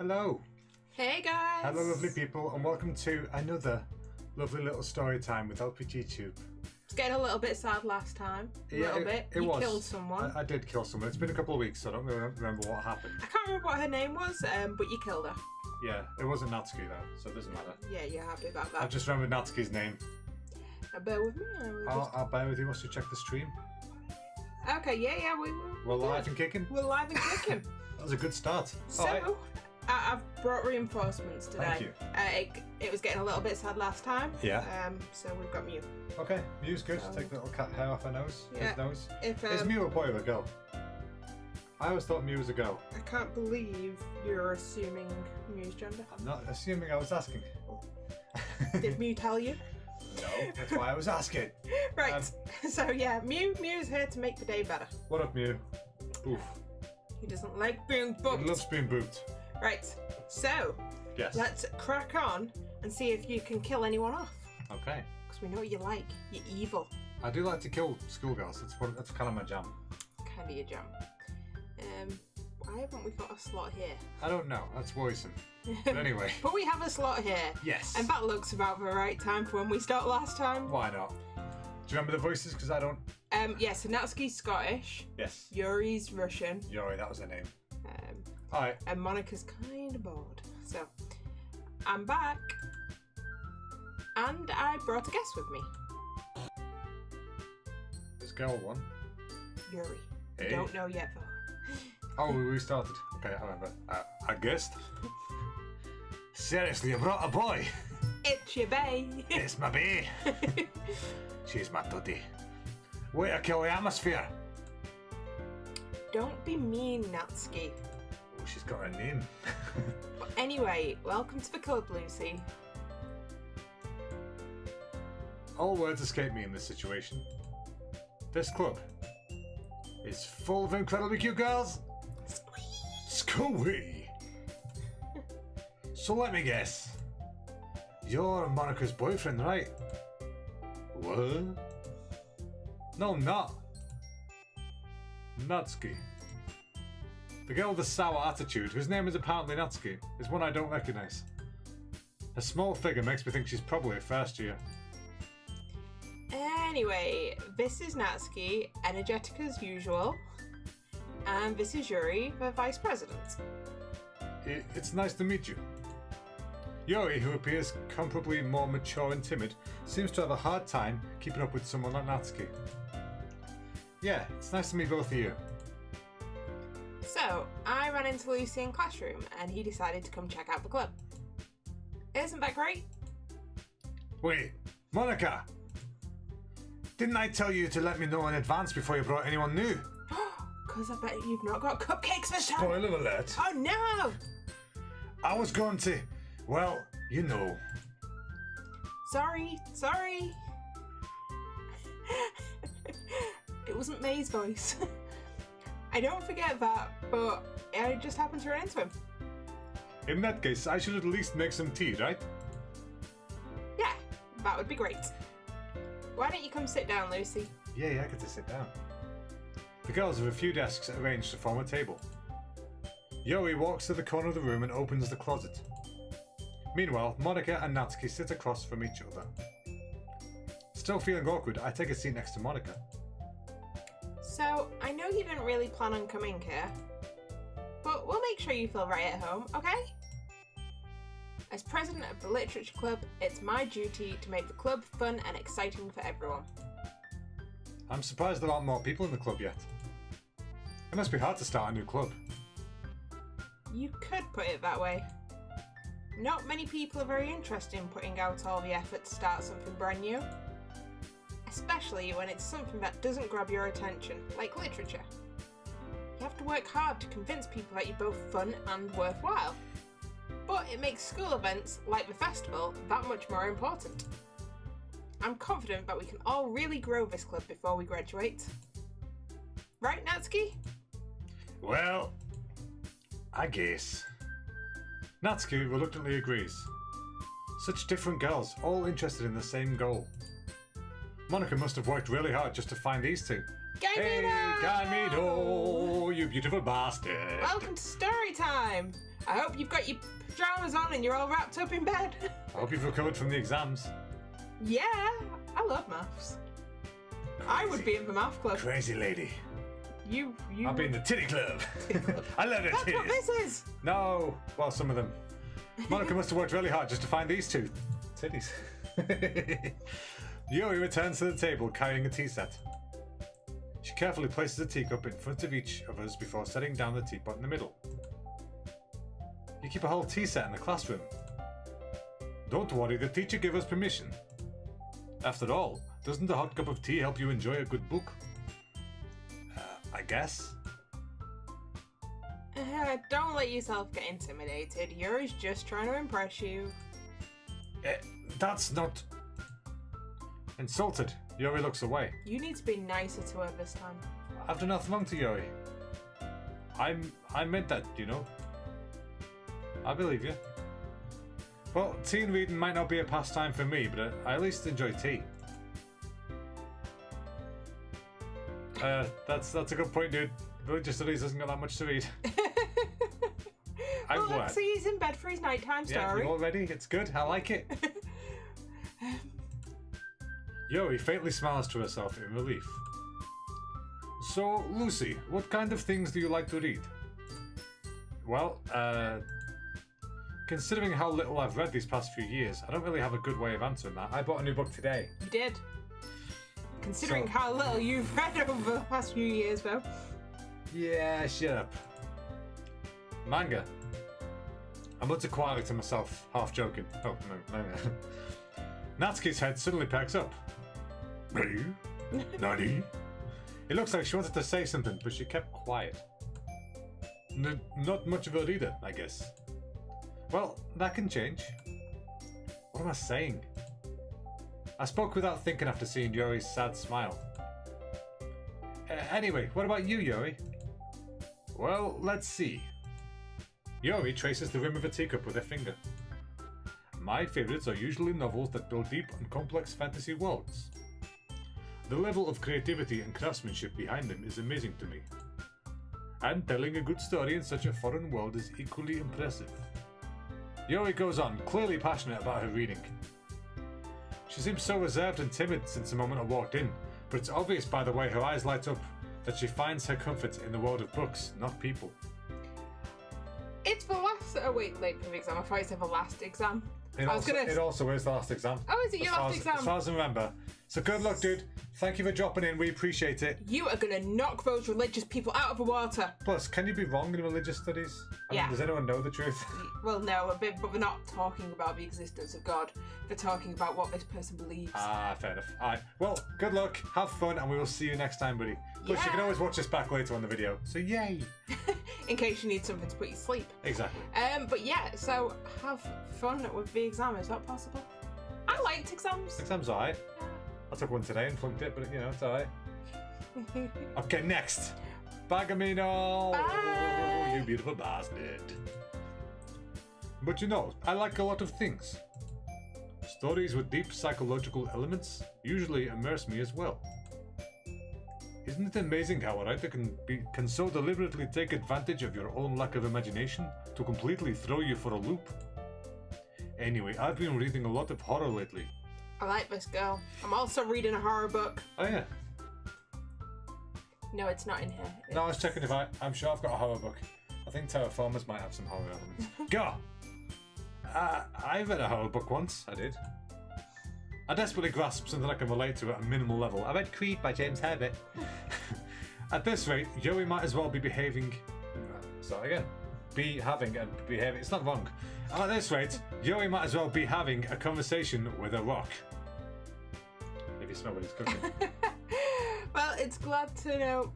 Hello. Hey guys. Hello lovely people and welcome to another lovely little story time with LPGTube. It's getting a little bit sad last time. A little bit. It was. Killed someone. I did kill someone. It's been a couple of weeks so I don't really remember what happened. I can't remember what her name was, but you killed her. Yeah, it wasn't Natsuki though, so it doesn't matter. Yeah, you're happy about that. I've just remembered Natsuki's name. Now bear with me. I'll bear with you once you check the stream. Okay, yeah, We're live and kicking. We're live and kicking. That was a good start. So, right. I've brought reinforcements today. Thank you. It was getting a little bit sad last time. Yeah. So we've got Mew. Okay, Mew's good. So, take the little cat hair off her nose. Yeah. His nose. If, Is Mew a boy or a girl? I always thought Mew was a girl. I can't believe you're assuming Mew's gender. I'm not assuming, I was asking. Did Mew tell you? No, that's why I was asking. Right, so yeah, Mew's here to make the day better. What up, Mew? Oof. He doesn't like being booped. He loves being booped. Right, so Yes. let's crack on and see if you can kill anyone off. Okay. Because we know what you like. You're evil. I do like to kill schoolgirls. That's kind of my jam. Kind of your jam. Why haven't we got a slot here? I don't know. That's worrisome. But anyway. But we have a slot here. Yes. And that looks about the right time for when we start last time. Why not? Do you remember the voices? Because I don't. Yeah, so Natsuki's Scottish. Yes. Yuri's Russian. Yuri, that was her name. Alright. And Monica's kind of bored. So, I'm back. And I brought a guest with me. This girl one. Yuri. Hey. Don't know yet though. Oh, we restarted. Okay, I remember. A guest? Seriously, you brought a boy? It's your bae. It's my bae. She's my tutty. Way to kill the atmosphere. Don't be mean, Natsuki. Oh, she's got her name. But anyway, welcome to the club, Lucy. All words escape me in this situation. This club is full of incredibly cute girls. Squee! So let me guess. You're Monica's boyfriend, right? What? No, I'm not. Natsuki. The girl with the sour attitude, whose name is apparently Natsuki, is one I don't recognise. Her small figure makes me think she's probably a first year. Anyway, this is Natsuki, energetic as usual. And this is Yuri, the vice president. It's nice to meet you. Yuri, who appears comparably more mature and timid, seems to have a hard time keeping up with someone like Natsuki. Yeah, it's nice to meet both of you. So, I ran into Lucy in classroom and he decided to come check out the club. Isn't that great? Wait, Monica! Didn't I tell you to let me know in advance before you brought anyone new? Because I bet you've not got cupcakes this time. Spoiler alert. Oh no! I was going to, well, you know. Sorry. It wasn't May's voice. I don't forget that, but I just happened to run into him. In that case, I should at least make some tea, right? Yeah, that would be great. Why don't you come sit down, Lucy? Yeah, I get to sit down. The girls have a few desks arranged to form a table. Yuri walks to the corner of the room and opens the closet. Meanwhile, Monica and Natsuki sit across from each other. Still feeling awkward, I take a seat next to Monica. So, I know you didn't really plan on coming here, but we'll make sure you feel right at home, okay? As president of the Literature Club, it's my duty to make the club fun and exciting for everyone. I'm surprised there aren't more people in the club yet. It must be hard to start a new club. You could put it that way. Not many people are very interested in putting out all the effort to start something brand new. Especially when it's something that doesn't grab your attention, like literature. You have to work hard to convince people that you're both fun and worthwhile. But it makes school events, like the festival, that much more important. I'm confident that we can all really grow this club before we graduate. Right, Natsuki? Well, I guess. Natsuki reluctantly agrees. Such different girls, all interested in the same goal. Monica must have worked really hard just to find these two. Hey, Gamido, you beautiful bastard. Welcome to story time. I hope you've got your pajamas on and you're all wrapped up in bed. I hope you've recovered from the exams. Yeah, I love maths. I would be in the math club. Crazy lady. You. I'll be in the titty club. I love the That's titties. what this is. No. Well, some of them. Monica must have worked really hard just to find these two. Titties. Yuri returns to the table carrying a tea set. She carefully places a teacup in front of each of us before setting down the teapot in the middle. You keep a whole tea set in the classroom. Don't worry, the teacher gave us permission. After all, doesn't a hot cup of tea help you enjoy a good book? I guess. Don't let yourself get intimidated. Yuri's just trying to impress you. That's not... Insulted, Yuri looks away. You need to be nicer to her this time. I've done nothing wrong to Yuri. I meant that, you know. I believe you. Well, tea and reading might not be a pastime for me, but I at least enjoy tea. That's a good point, dude. Religious studies doesn't got that much to read. Well, let's see, he's in bed for his nighttime story. Yeah, you all ready? It's good. I like it. Yuri faintly smiles to herself in relief. So, Lucy, what kind of things do you like to read? Well, considering how little I've read these past few years, I don't really have a good way of answering that. I bought a new book today. You did. Considering how little you've read over the past few years, though. Yeah, shut up. Manga. I muttered quietly to myself, half joking. Oh, no. Natsuki's head suddenly perks up. Nani? It looks like she wanted to say something, but she kept quiet. Not much of a reader, I guess. Well, that can change. What am I saying? I spoke without thinking after seeing Yuri's sad smile. Anyway, what about you, Yuri? Well, let's see. Yuri traces the rim of a teacup with her finger. My favourites are usually novels that build deep and complex fantasy worlds. The level of creativity and craftsmanship behind them is amazing to me. And telling a good story in such a foreign world is equally impressive. Yuri goes on, clearly passionate about her reading. She seems so reserved and timid since the moment I walked in, but it's obvious by the way her eyes light up that she finds her comfort in the world of books, not people. It's the last... Oh, wait, late for the exam. I thought you said the last exam. It also is the last exam. Oh, is it your last exam? As far as I remember. So good luck, dude. Thank you for dropping in. We appreciate it. You are going to knock those religious people out of the water. Plus, can you be wrong in religious studies? I mean, does anyone know the truth? Well, no, a bit, but they're not talking about the existence of God. They're talking about what this person believes. Ah, fair enough. All right. Well, good luck. Have fun, and we will see you next time, buddy. Plus, you can always watch this back later on the video. So, yay! In case you need something to put you to sleep. Exactly. But yeah, so have fun with the exam. Is that possible? I liked exams. Exams alright. Yeah. I took one today and flunked it, but you know, it's alright. Okay, next. Bagamino! Bye. You beautiful bastard. But you know, I like a lot of things. Stories with deep psychological elements usually immerse me as well. Isn't it amazing how a writer can so deliberately take advantage of your own lack of imagination to completely throw you for a loop? Anyway, I've been reading a lot of horror lately. I like this girl. I'm also reading a horror book. Oh yeah? No, it's not in here. No, I was checking if I'm sure I've got a horror book. I think Terraformers might have some horror elements. Go! I read a horror book once. I did. I desperately grasped something I can relate to at a minimal level. I read Creed by James Herbert. At this rate, Yuri might as well be behaving... Start again. Be having and behaving... It's not wrong. At this rate, Yuri might as well be having a conversation with a rock. If you smell what he's cooking. Well, it's glad to know...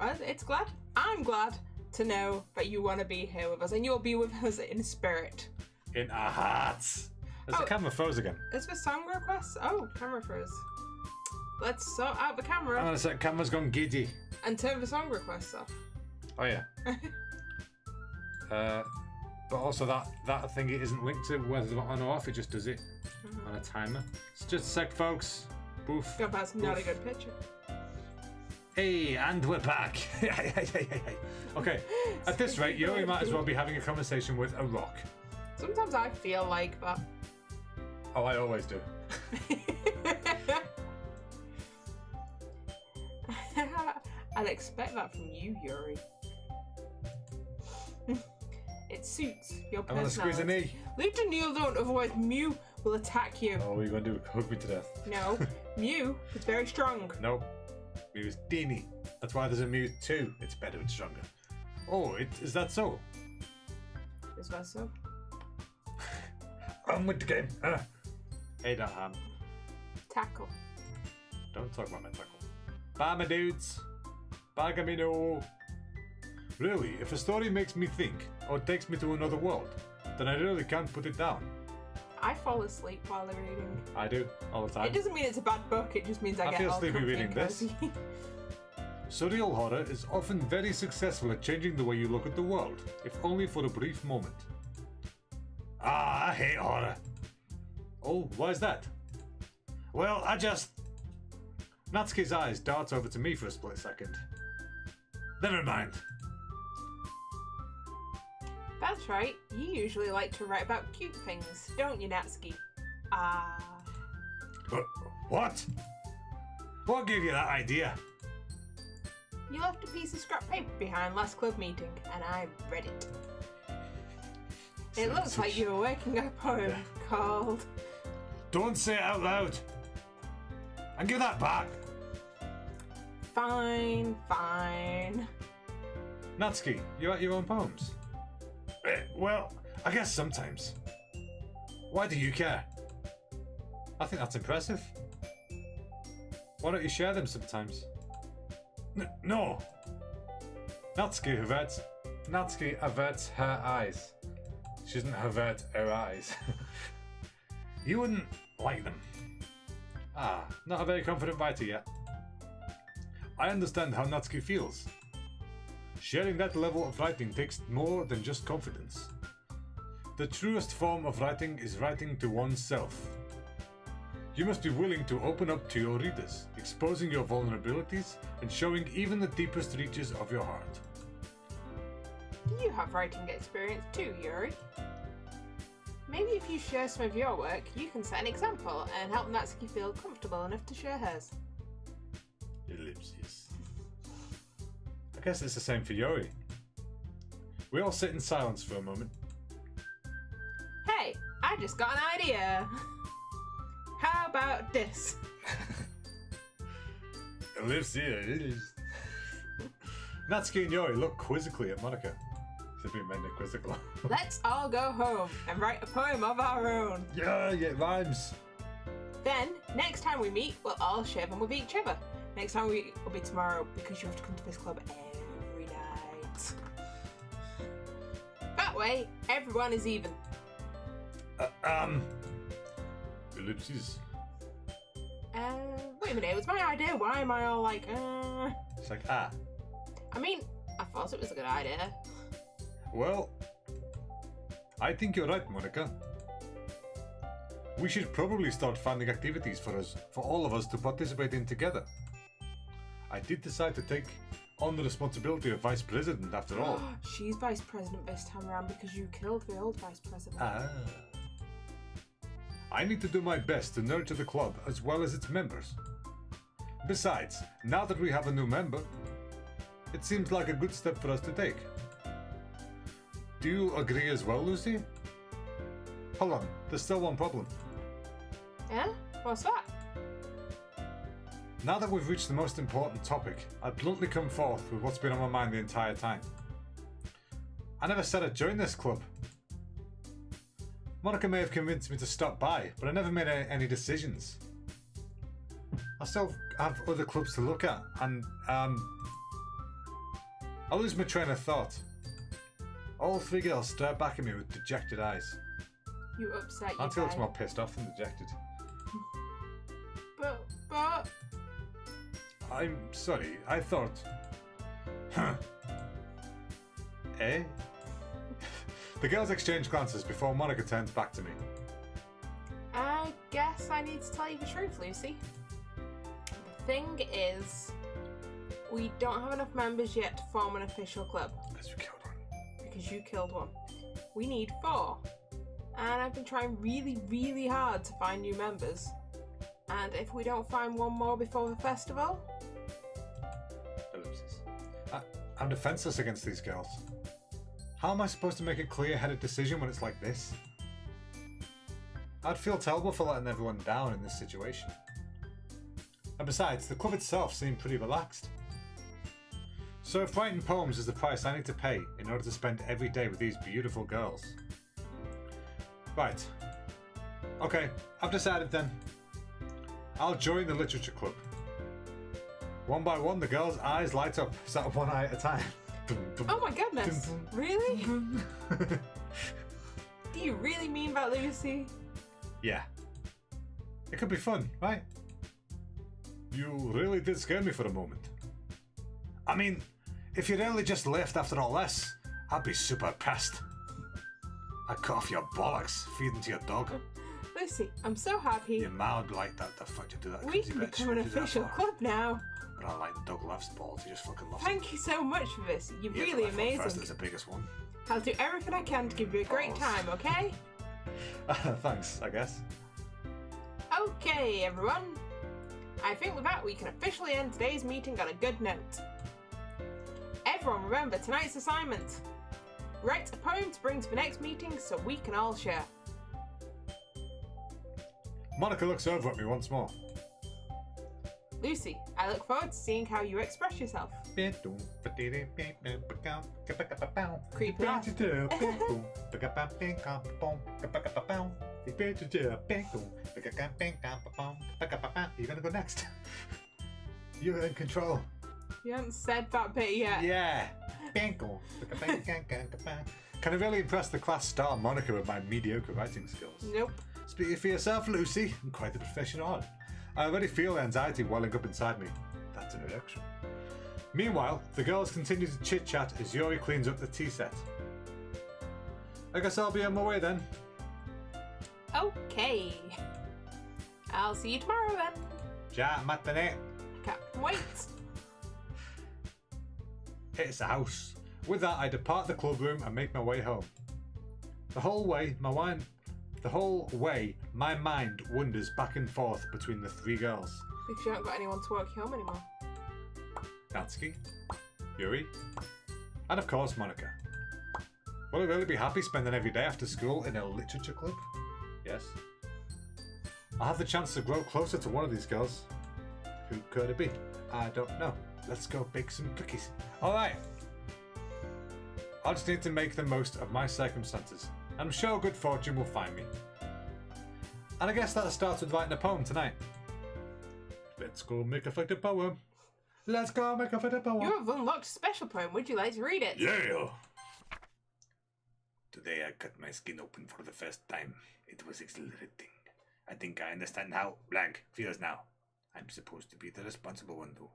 I'm glad to know that you want to be here with us, and you'll be with us in spirit. In our hearts. The camera froze again. Is this song requests? Oh, camera froze. Let's sort out the camera. Hang on a sec, camera's gone giddy. And turn the song requests off. Oh yeah. But also that thing it isn't linked to whether it's on or off, it just does it on a timer. It's just a sec, folks. Boof. God, that's not a good picture. Hey, and we're back. Okay, at this rate, Yuri might as well be having a conversation with a rock. Sometimes I feel like that. Oh, I always do. I'd expect that from you, Yuri. It suits your I'm gonna squeeze a personality. knee. Leave to kneel down, otherwise Mew will attack you. Oh, what are you gonna do? Hug me to death? No, Mew is very strong. Nope. Mew's teeny. That's why there's a Mew 2. It's better, it's stronger. Oh, is that so? Is that so? I'm with the game. Hey, that ham. Tackle. Don't talk about my tackle. Bye, my dudes. Bagamino. Really, if a story makes me think, or takes me to another world, then I really can't put it down. I fall asleep while they're reading. I do, all the time. It doesn't mean it's a bad book, it just means I get feel all sleepy comfy reading and this. cozy. Surreal horror is often very successful at changing the way you look at the world, if only for a brief moment. Ah, I hate horror. Oh, why is that? Well, Natsuki's eyes dart over to me for a split second. Never mind. That's right, you usually like to write about cute things, don't you, Natsuki? What? What gave you that idea? You left a piece of scrap paper behind last club meeting, and I read it. It looks like you were working a poem called... Don't say it out loud. And give that back. Fine, fine. Natsuki, you write your own poems? Well, I guess sometimes. Why do you care? I think that's impressive. Why don't you share them sometimes? No! Natsuki averts her eyes. She doesn't avert her eyes. You wouldn't like them. Not a very confident writer yet. I understand how Natsuki feels. Sharing that level of writing takes more than just confidence. The truest form of writing is writing to oneself. You must be willing to open up to your readers, exposing your vulnerabilities and showing even the deepest reaches of your heart. You have writing experience too, Yuri. Maybe if you share some of your work, you can set an example and help Natsuki feel comfortable enough to share hers. Ellipses. I guess it's the same for Yuri. We all sit in silence for a moment. Hey, I just got an idea. How about this? Ellipses. Natsuki and Yuri look quizzically at Monica. They've been made quizzical. Let's all go home and write a poem of our own. Yeah, it rhymes. Then, next time we meet, we'll all share them with each other. Next time will be tomorrow because you have to come to this club every night. That way, everyone is even. Ellipses. Wait a minute, it was my idea. Why am I all like, It's like, I mean, I thought it was a good idea. Well, I think you're right, Monica. We should probably start finding activities for all of us to participate in together. I did decide to take on the responsibility of vice president after all. She's vice president this time around because you killed the old vice president. I need to do my best to nurture the club as well as its members. Besides, now that we have a new member, it seems like a good step for us to take. Do you agree as well, Lucy? Hold on, there's still one problem. Yeah? What's that? Now that we've reached the most important topic, I'd bluntly come forth with what's been on my mind the entire time. I never said I'd join this club. Monica may have convinced me to stop by, but I never made any decisions. I still have other clubs to look at, and I lose my train of thought. All three girls stare back at me with dejected eyes. You upset you Auntie looks more pissed off than dejected. But... I'm sorry, I thought... Eh? The girls exchange glances before Monica turns back to me. I guess I need to tell you the truth, Lucy. The thing is, We don't have enough members yet to form an official club. Because you killed one. Because you killed one. We need 4. And I've been trying really, really hard to find new members. And if we don't find one more before the festival... Ellipsis. I'm defenseless against these girls. How am I supposed to make a clear-headed decision when it's like this? I'd feel terrible for letting everyone down in this situation. And besides, the club itself seemed pretty relaxed. So if writing poems is the price I need to pay in order to spend every day with these beautiful girls. Right. Okay, I've decided then. I'll join the literature club. One by one, the girls' eyes light up, sat up one eye at a time. Oh my goodness! Really? Do you really mean that, Lucy? Yeah. It could be fun, right? You really did scare me for a moment. I mean, if you'd only just left after all this, I'd be super pissed. I'd cut off your bollocks, feed them to your dog. Lucy, I'm so happy. Your mouth would be like, that the fuck you do that? We can become an official club now. But I like the dog loves balls, he just fucking loves Thank you so much for this. You're really amazing. First, that's the biggest one. I'll do everything I can to give you a great time, okay? Thanks, I guess. Okay, everyone. I think with that we can officially end today's meeting on a good note. Everyone remember tonight's assignment. Write a poem to bring to the next meeting so we can all share. Monica looks over at me once more. Lucy, I look forward to seeing how you express yourself. Creepy laugh. You're gonna go next. You're in control. You haven't said that bit yet. Yeah. Can I really impress the class star Monica with my mediocre writing skills? Nope. Speaking for yourself, Lucy, I'm quite the professional. I already feel the anxiety welling up inside me. That's an election. Meanwhile, the girls continue to chit-chat as Yuri cleans up the tea set. I guess I'll be on my way then. Okay. I'll see you tomorrow then. Ja, matinee. Can't wait. It's a house. With that, I depart the club room and make my way home. The whole way, my mind wanders back and forth between the 3 girls. Because you haven't got anyone to walk you home anymore. Natsuki, Yuri, and of course Monica. Will I really be happy spending every day after school in a literature club? Yes. I'll have the chance to grow closer to one of these girls. Who could it be? I don't know. Let's go bake some cookies. Alright. I just need to make the most of my circumstances. I'm sure good fortune will find me. And I guess that starts with writing a poem tonight. Let's go make a fighting poem. Let's go make a fighting poem. You have unlocked a special poem. Would you like to read it? Yeah! Today I cut my skin open for the first time. It was exhilarating. I think I understand how blank feels now. I'm supposed to be the responsible one though.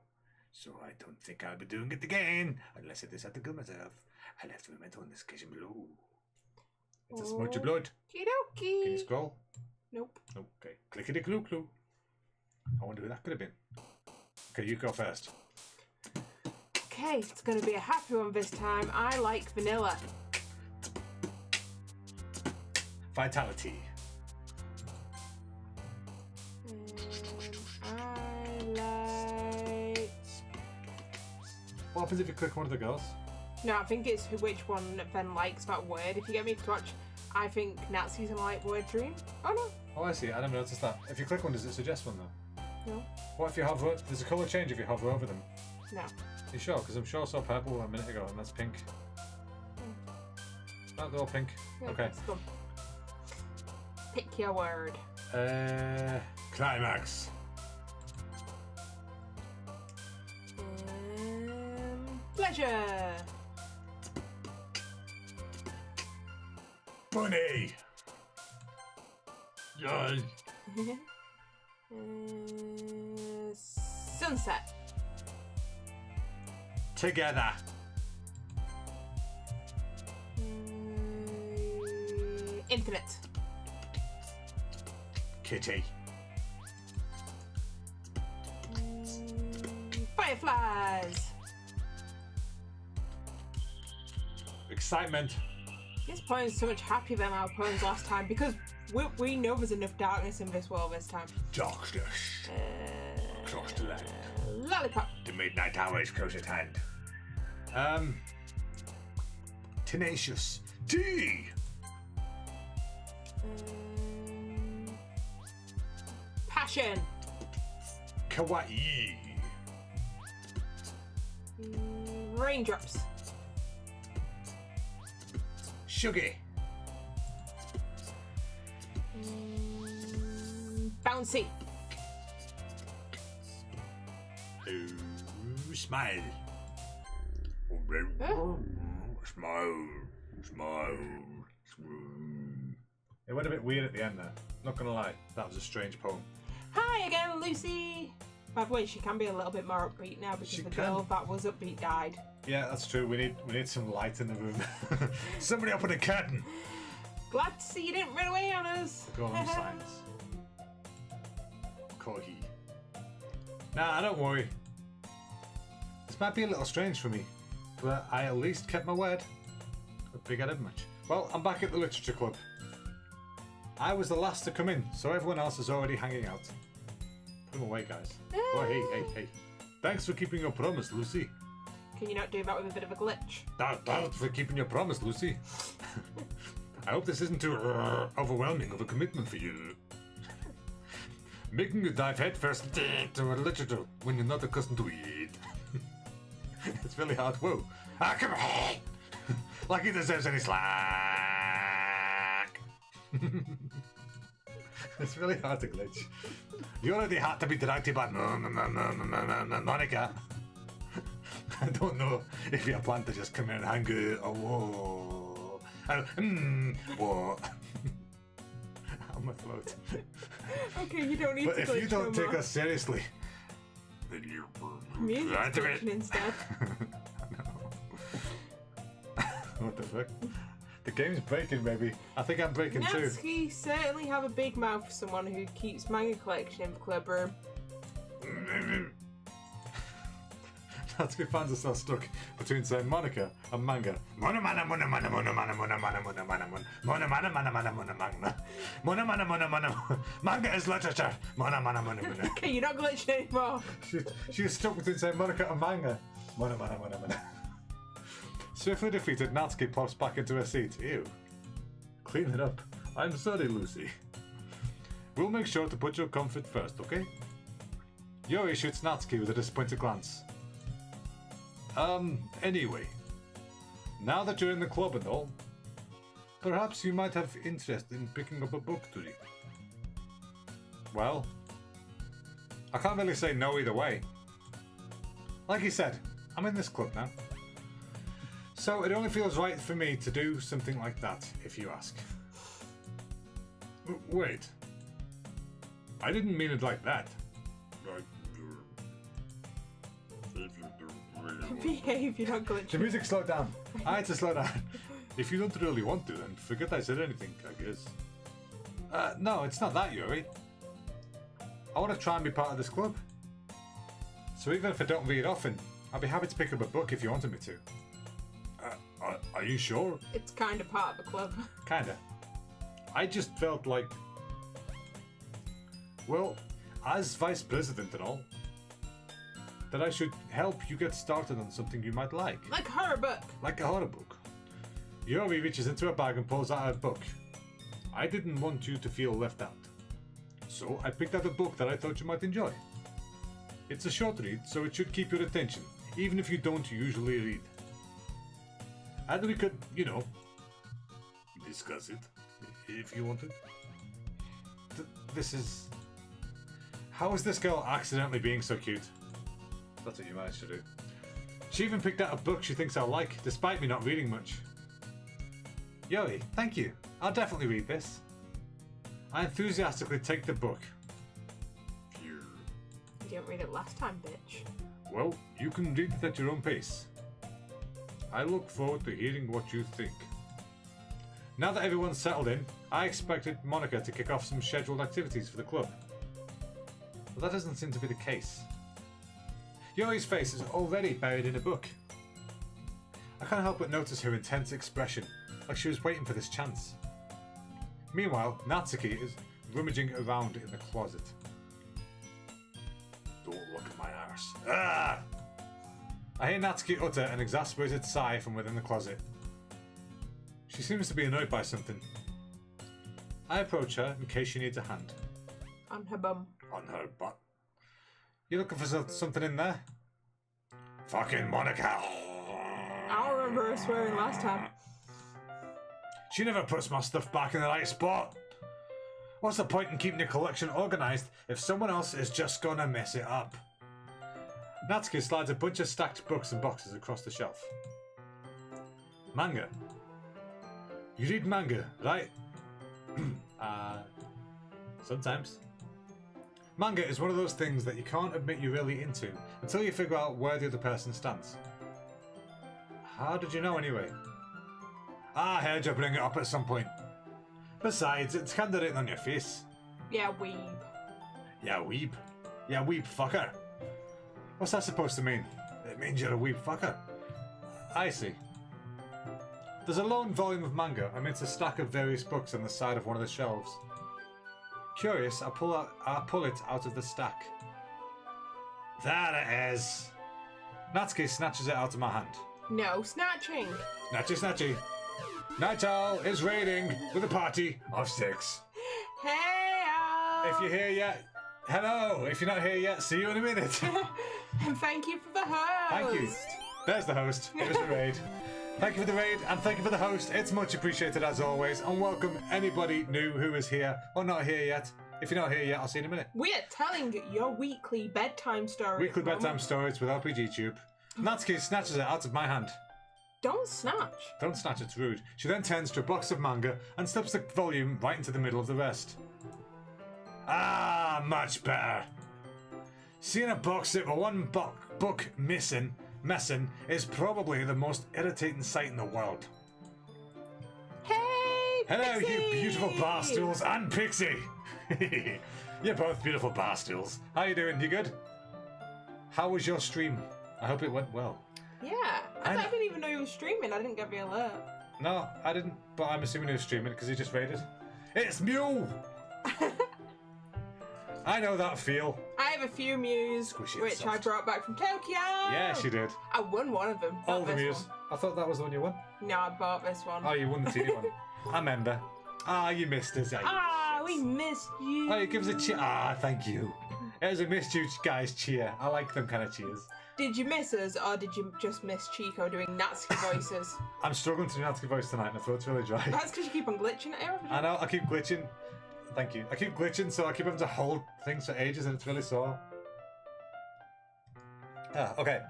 So I don't think I'll be doing it again. Unless I decide to kill myself. I'll have to remember on the description below. It's a smudge of blood. Okie-dokie. Can you scroll? Nope. Okay. Clickety-cloo-cloo. I wonder who that could have been. Okay, you go first. Okay, it's going to be a happy one this time. I like vanilla. Vitality. I like... What happens if you click one of the girls? No, I think it's which one then likes that word. If you get me to watch, I think Natsu's gonna like word dream. Oh no. Oh, I see. I never noticed that. If you click one, does it suggest one though? No. What if you hover? There's a colour change if you hover over them. No. You sure? Because I'm sure I saw purple a minute ago and that's pink. No, they're all pink. Yeah, Okay. let's go. Pick your word. Climax. Pleasure. Bunny. Yay. Sunset. Together. Infinite. Kitty. Fire. Fireflies! Excitement. This poem's so much happier than our poems last time because we know there's enough darkness in this world this time. Darkness. Across the land. Lollipop. The midnight hour is close at hand. Tenacious. T. Passion. Kawaii. Raindrops. Sugar. Bouncy. Smile. Smile. Smile. It went a bit weird at the end there. Not gonna lie, that was a strange poem. Hi again, Lucy. By the way, she can be a little bit more upbeat now because the girl that was upbeat died. Yeah, that's true. We need some light in the room. Somebody open a curtain. Glad to see you didn't run away on us. Go on, science. Corgi. Nah, don't worry. This might be a little strange for me, but I at least kept my word. A big-headed much. Well, I'm back at the literature club. I was the last to come in, so everyone else is already hanging out. Put them away, guys. Oh, hey. Thanks for keeping your promise, Lucy. Can you not do that with a bit of a glitch? Thanks for keeping your promise, Lucy. I hope this isn't too overwhelming of a commitment for you. Making you dive headfirst into a literature when you're not accustomed to it. It's really hard. Whoa. Ah, come on! Like he deserves any slack. It's really hard to glitch. You already had to be directed by Monica. I don't know if you plan to just come in and hang out or whoa. What? On my throat. Okay, you don't need but to if glitch you don't no take more. us seriously, then you're Music's glitching instead. What the fuck? The game's breaking, baby. I think I'm breaking too. Natsuki certainly have a big mouth for someone who keeps manga collection in the club room. Natsuki fans are so stuck between saying Monica and manga. Mona mana mona mana mona mana mona mana mona mana mona mana mana mana mona manga. Mona mana mona mana manga is literature. Mona mana mona mona. Okay, you're not glitching anymore. She's stuck between saying Monica and manga. Mona mana mona mana. Swiftly defeated, Natsuki pops back into her seat. Ew. Clean it up. I'm sorry, Lucy. We'll make sure to put your comfort first, okay? Yuri shoots Natsuki with a disappointed glance. Anyway. Now that you're in the club and all, perhaps you might have interest in picking up a book to read. Well, I can't really say no either way. Like you said, I'm in this club now. So it only feels right for me to do something like that, if you ask. Wait. I didn't mean it like that. Behave, you're not glitching. The music slowed down. I had to slow down. If you don't really want to, then forget I said anything, I guess. No, it's not that, Yuri. I want to try and be part of this club. So even if I don't read often, I'll be happy to pick up a book if you wanted me to. Are you sure? It's kind of part of the club. Kinda. I just felt like... Well, as vice president and all, that I should help you get started on something you might like. Like a horror book. Like a horror book. Yuri reaches into a bag and pulls out a book. I didn't want you to feel left out. So I picked out a book that I thought you might enjoy. It's a short read, so it should keep your attention, even if you don't usually read. And we could, you know, discuss it, if you wanted. This is... How is this girl accidentally being so cute? That's what you managed to do. She even picked out a book she thinks I'll like, despite me not reading much. Yuri, thank you. I'll definitely read this. I enthusiastically take the book. You didn't read it last time, bitch. Well, you can read it at your own pace. I look forward to hearing what you think. Now that everyone's settled in, I expected Monica to kick off some scheduled activities for the club. But that doesn't seem to be the case. Yuri's face is already buried in a book. I can't help but notice her intense expression, like she was waiting for this chance. Meanwhile, Natsuki is rummaging around in the closet. Don't look at my arse. Ah! I hear Natsuki utter an exasperated sigh from within the closet. She seems to be annoyed by something. I approach her in case she needs a hand. On her bum. On her butt. You looking for something in there? Fucking Monica! I don't remember her swearing last time. She never puts my stuff back in the right spot. What's the point in keeping your collection organised if someone else is just gonna mess it up? Natsuki slides a bunch of stacked books and boxes across the shelf. Manga. You read manga, right? Sometimes. Manga is one of those things that you can't admit you're really into until you figure out where the other person stands. How did you know anyway? I heard you bring it up at some point. Besides, it's kinda written on your face. Yeah, weeb. Yeah, weeb. Yeah, weeb fucker. What's that supposed to mean? It means you're a weeb fucker. I see. There's a lone volume of manga amidst a stack of various books on the side of one of the shelves. Curious, I pull it out of the stack. There it is. Natsuki snatches it out of my hand. No snatching. Snatchy, snatchy. Night Owl is raiding with a party of 6. Hey, If you're here yet, hello. If you're not here yet, see you in a minute. And thank you for the host. Thank you. There's the host. There's the raid. Thank you for the raid and thank you for the host. It's much appreciated as always. And welcome anybody new who is here or not here yet. If you're not here yet, I'll see you in a minute. We are telling your weekly bedtime story. Weekly bedtime stories with LPGTube. Natsuki snatches it out of my hand. Don't snatch. Don't snatch, it's rude. She then turns to a box of manga and slips the volume right into the middle of the rest. Ah, much better. Seeing a box set with one book messing is probably the most irritating sight in the world. Hey, Hello, Pixie! you beautiful barstools and Pixie. You're both beautiful barstools. How you doing? You good? How was your stream? I hope it went well. Yeah, I didn't even know you were streaming. I didn't get the alert. No, I didn't, but I'm assuming he was streaming because he just raided. It's Mew! I know that feel. I have a few Mews, Squishy and which I soft. brought back from Tokyo. Yeah, she did. I won one of them. All not the this Mews. one. I thought that was the one you won. No, I bought this one. Oh, you won the teeny one. I remember. Ah, you missed us. We missed you. Oh, give us a cheer. Ah, thank you. It was a missed you guys cheer. I like them kind of cheers. Did you miss us, or did you just miss Chico doing Natsuki voices? I'm struggling to do Natsuki voice tonight. My throat's really dry. That's because you keep on glitching it. I know. I keep glitching. Thank you. I keep glitching, so I keep having to hold things for ages, and it's really sore. Ah, okay.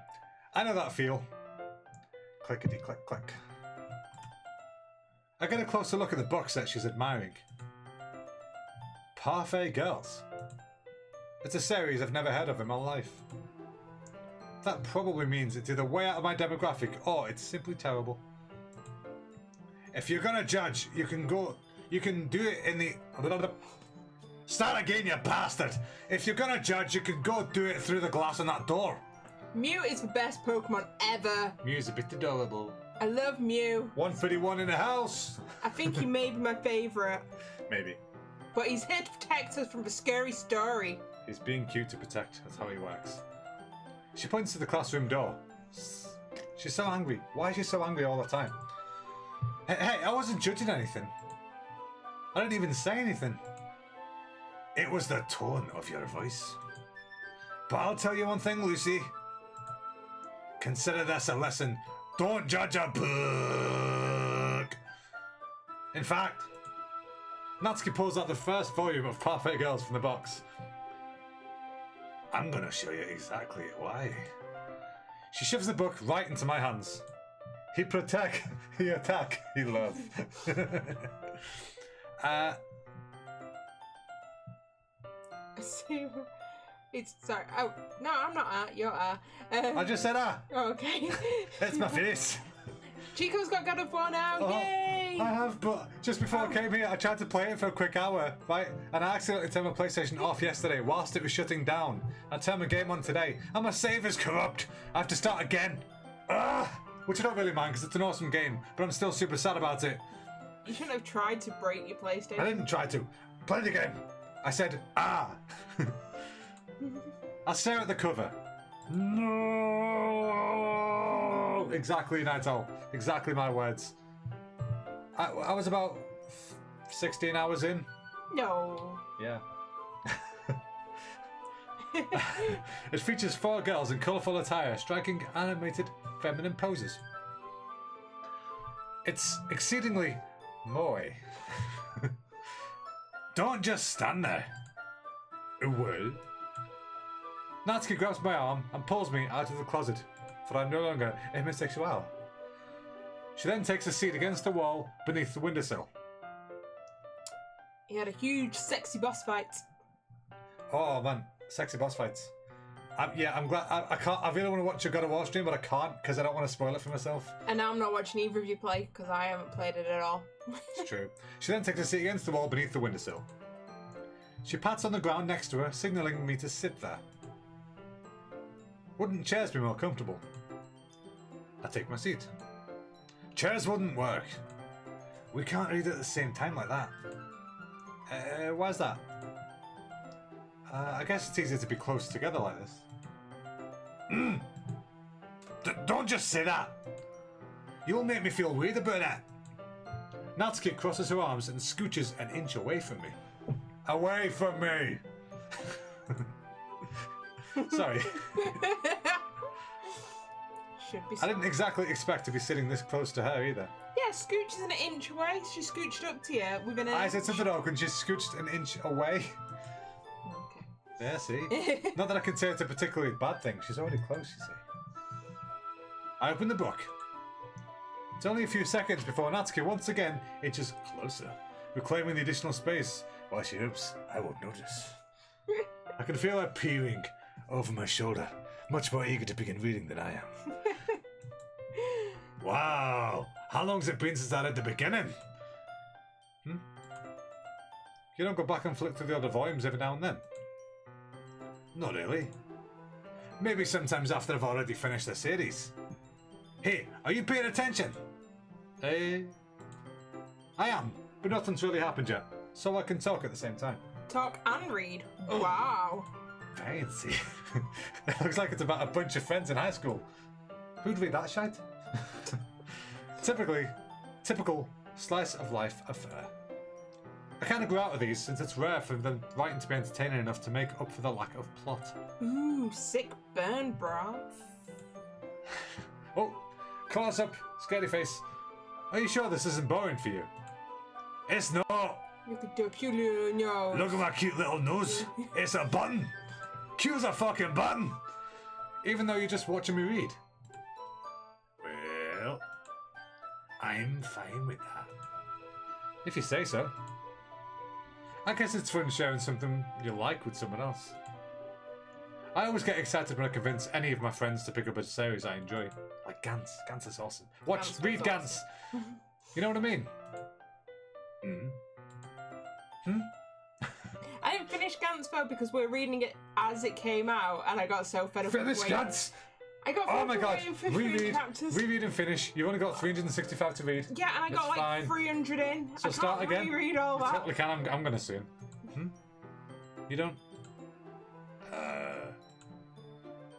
I know that feel. Clickety click click. I get a closer look at the box set she's admiring. Parfait Girls. It's a series I've never heard of in my life. That probably means it's either way out of my demographic or it's simply terrible. If you're gonna judge, you can do it in the... Start again, you bastard! If you're gonna judge, you can go do it through the glass on that door. Mew is the best Pokemon ever. Mew's a bit adorable. I love Mew. 131 in the house! I think he may be my favourite. Maybe. But he's here to protect us from the scary story. He's being cute to protect, that's how he works. She points to the classroom door. She's so angry. Why is she so angry all the time? Hey, I wasn't judging anything. I didn't even say anything. It was the tone of your voice. But I'll tell you one thing, Lucy. Consider this a lesson. Don't judge a book. In fact, Natsuki pulls out the first volume of Parfait Girls from the box. I'm gonna show you exactly why. She shoves the book right into my hands. He protect, he attack, he love. See, it's sorry. Oh no, I'm not. You're. I just said Okay. It's my face. Chico's got God of War now. Oh. Yay! already. I have, but just before I came here, I tried to play it for a quick hour, right? And I accidentally turned my PlayStation off yesterday whilst it was shutting down. I turned my game on today, and my save is corrupt. I have to start again. Ugh! Which I don't really mind, because it's an awesome game, but I'm still super sad about it. You shouldn't have tried to break your PlayStation. I didn't try to. Play the game. I said, ah. I stare at the cover. No. Exactly, Naito. Exactly my words. I was about 16 hours in. No. Yeah. It features 4 girls in colourful attire, striking animated feminine poses. It's exceedingly moe. Don't just stand there. Well. Natsuki grabs my arm and pulls me out of the closet, for I'm no longer a homosexual. She then takes a seat against the wall beneath the windowsill. He had a huge, sexy boss fight. Oh man, sexy boss fights. I'm glad. I can't. I really want to watch a God of War stream, but I can't because I don't want to spoil it for myself. And now I'm not watching either of you play because I haven't played it at all. It's true. She then takes a seat against the wall beneath the windowsill. She pats on the ground next to her, signalling me to sit there. Wouldn't chairs be more comfortable? I take my seat. Chairs wouldn't work. We can't read at the same time like that. Why's that? I guess it's easier to be close together like this. Don't just say that. You'll make me feel weird about that. Natsuki crosses her arms and scooches an inch away from me. Away from me! Sorry. Should be. I didn't exactly expect to be sitting this close to her either. Yeah, Scooch is an inch away. She scooched up to you within an I inch. said something awkward, she scooched an inch away. Okay. Yeah, see? Not that I can say it's a particularly bad thing. She's already close, you see. I open the book. It's only a few seconds before Natsuki once again inches closer, reclaiming the additional space while she hopes I won't notice. I can feel her peering over my shoulder, much more eager to begin reading than I am. Wow! How long's it been since I read the beginning? You don't go back and flick through the other volumes every now and then? Not really. Maybe sometimes after I've already finished the series. Hey, are you paying attention? I am, but nothing's really happened yet, so I can talk at the same time. Talk and read. Wow. Fancy. It looks like it's about a bunch of friends in high school. Who'd read that shite? Typical slice of life affair. I kind of grew out of these since it's rare for the writing to be entertaining enough to make up for the lack of plot. Ooh, sick burn, bro. Oh, close up, scaredy face. Are you sure this isn't boring for you? It's not. Look at the cute little nose. Look at my cute little nose. It's a button. Cute's a fucking button. Even though you're just watching me read. Well, I'm fine with that. If you say so. I guess it's fun sharing something you like with someone else. I always get excited when I convince any of my friends to pick up a series I enjoy. Like Gantz. Gantz is awesome. Read Gantz. You know what I mean? I didn't finish Gantz though because we're reading it as it came out and I got so fed up with Finish waiting. Gantz! I got Oh my god, for chapters. reread and finish. You've only got 365 to read. Yeah, and I got It's like fine. 300 in. So I start can't again. reread all You that. totally can. I'm gonna soon. You don't?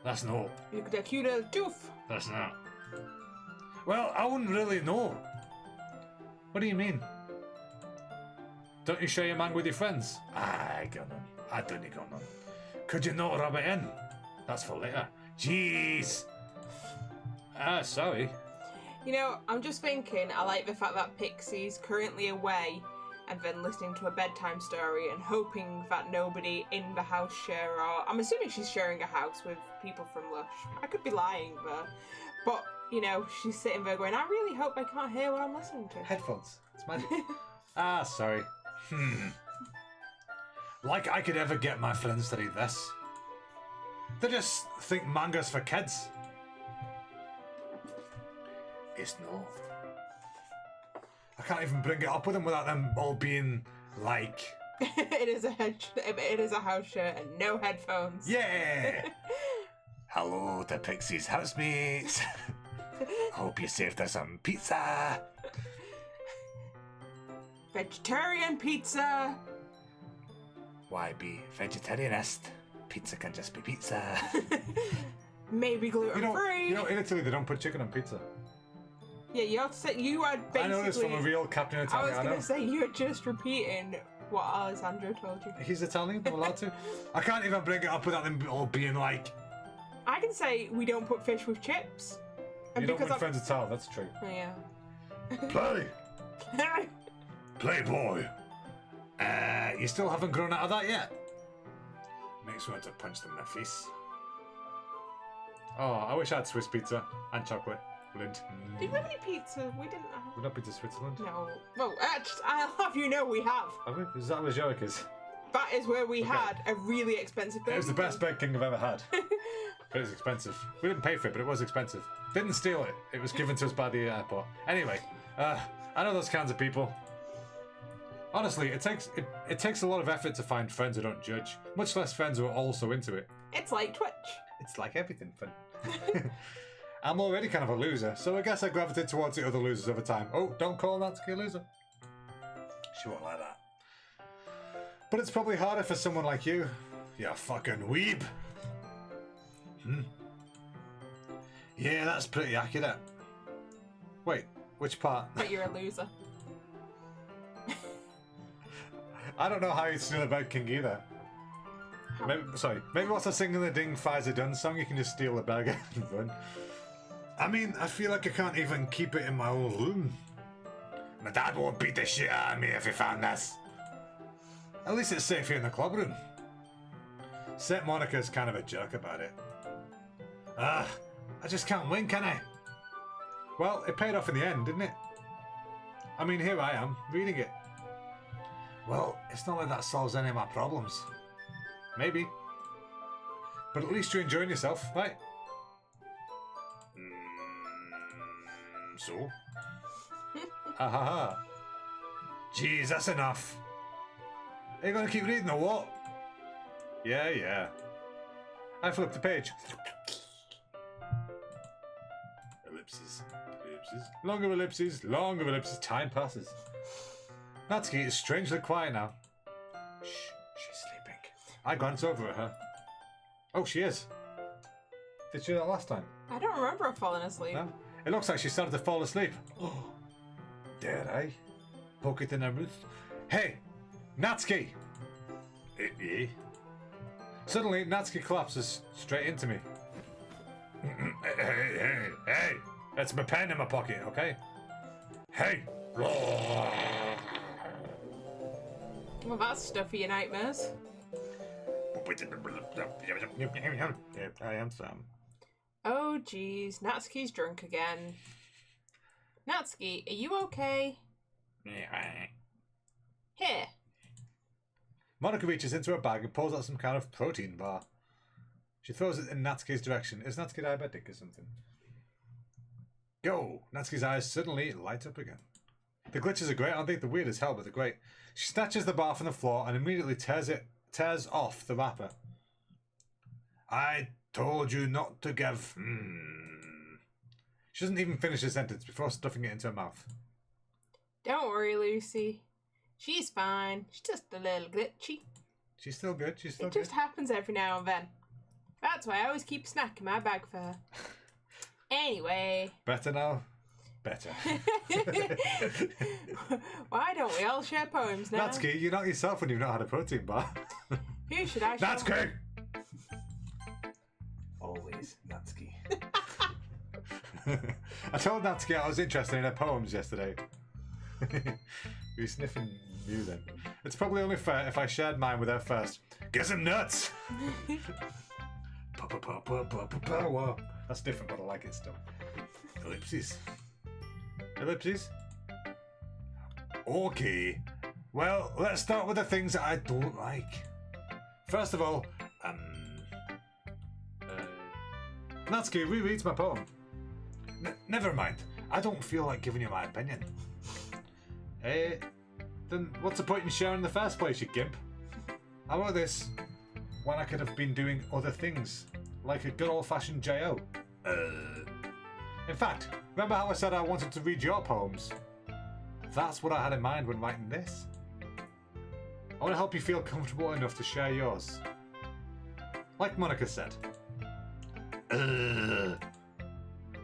That's no. You could have cute little doof. That's not. Well, I wouldn't really know. What do you mean? Don't you share your man with your friends? I got none. I don't got none. Could you not rub it in? That's for later. Jeez. Sorry. You know, I'm just thinking, I like the fact that Pixie's currently away and then listening to a bedtime story and hoping that nobody in the house share or... I'm assuming she's sharing a house with people from Lush. I could be lying there. But, you know, she's sitting there going, I really hope I can't hear what I'm listening to. Headphones. It's magic. Sorry. Like I could ever get my friends to read this. They just think manga's for kids. It's no. I can't even bring it up with them without them all being like... It is a house shirt and no headphones. Yeah! Hello to Pixie's housemates. Hope you saved us some pizza. Vegetarian pizza. Why be vegetarianist? Pizza can just be pizza. Maybe gluten free. You know, in Italy they don't put chicken on pizza. Yeah, you have to say you are basically. I know this from a real Captain Italiano. I was going to say you're just repeating what Alessandro told you. He's Italian. I'm allowed to. I can't even bring it up without them all being like. I can say we don't put fish with chips. And you don't want friends at all. That's true. Oh, yeah. Play. Playboy. You still haven't grown out of that yet? Makes me want to punch them in the face. Oh, I wish I had Swiss pizza and chocolate. Lint. Did we have any pizza? We didn't have. We've not been to Switzerland. No. Well, I'll have you know we have. Have we? Is that where Zurich is? That is where we had a really expensive burger. It was the best Burger King I've ever had. But it was expensive. We didn't pay for it, but it was expensive. Didn't steal it. It was given to us by the airport. Anyway, I know those kinds of people. Honestly, it takes a lot of effort to find friends who don't judge, much less friends who are also into it. It's like Twitch. It's like everything fun. I'm already kind of a loser, so I guess I gravitate towards the other losers over time. Oh, don't call Natsuki a loser. She won't like that. But it's probably harder for someone like you. You fucking weeb. Yeah, that's pretty accurate. Wait, which part? But you're a loser. I don't know how you'd steal a Burger King either. Maybe once I sing the Ding Pfizer Done song, you can just steal a burger and run. I mean, I feel like I can't even keep it in my own room. My dad won't beat the shit out of me if he found this. At least it's safe here in the club room. St. Monica's kind of a jerk about it. I just can't win, can I? Well, it paid off in the end, didn't it? I mean, here I am, reading it. Well, it's not like that solves any of my problems. Maybe. But at least you're enjoying yourself, right? So? Ha ha ha. Jeez, that's enough. Are you going to keep reading or what? Yeah. I flipped the page. Ellipses. Longer ellipses. Time passes. Natsuki is strangely quiet now. Shh, she's sleeping. I glance over at her. Oh, she is. Did she do that last time? I don't remember her falling asleep. No? It looks like she started to fall asleep. Oh, dare I poke it in her mouth? Hey, Natsuki! Suddenly, Natsuki collapses straight into me. Hey! That's my pen in my pocket, okay? Hey! Well, that's stuff for your nightmares. I am Sam. Oh, jeez. Natsuki's drunk again. Natsuki, are you okay? Here. Monica reaches into her bag and pulls out some kind of protein bar. She throws it in Natsuki's direction. Is Natsuki diabetic or something? Go! Natsuki's eyes suddenly light up again. The glitches are great, aren't they? They're weird as hell, but they're great. She snatches the bar from the floor and immediately tears off the wrapper. I told you not to give... She doesn't even finish the sentence before stuffing it into her mouth. Don't worry, Lucy. She's fine. She's just a little glitchy. She's still good. It just happens every now and then. That's why I always keep a snack in my bag for her. Anyway. Better now? Better. Why don't we all share poems now? Natsuki, you're not yourself when you've not had a protein bar. Who should I share? Natsuki! Always Natsuki. I told Natsuki I was interested in her poems yesterday. Were you sniffing you then? It's probably only fair if I shared mine with her first. Get some nuts! That's different, but I like it still. Ellipses. Okay. Well, let's start with the things that I don't like. First of all, Natsuki rereads my poem. Never mind. I don't feel like giving you my opinion. Then what's the point in sharing in the first place, you gimp? How about this? When I could have been doing other things, like a good old-fashioned J.O. In fact, remember how I said I wanted to read your poems? That's what I had in mind when writing this. I want to help you feel comfortable enough to share yours. Like Monica said.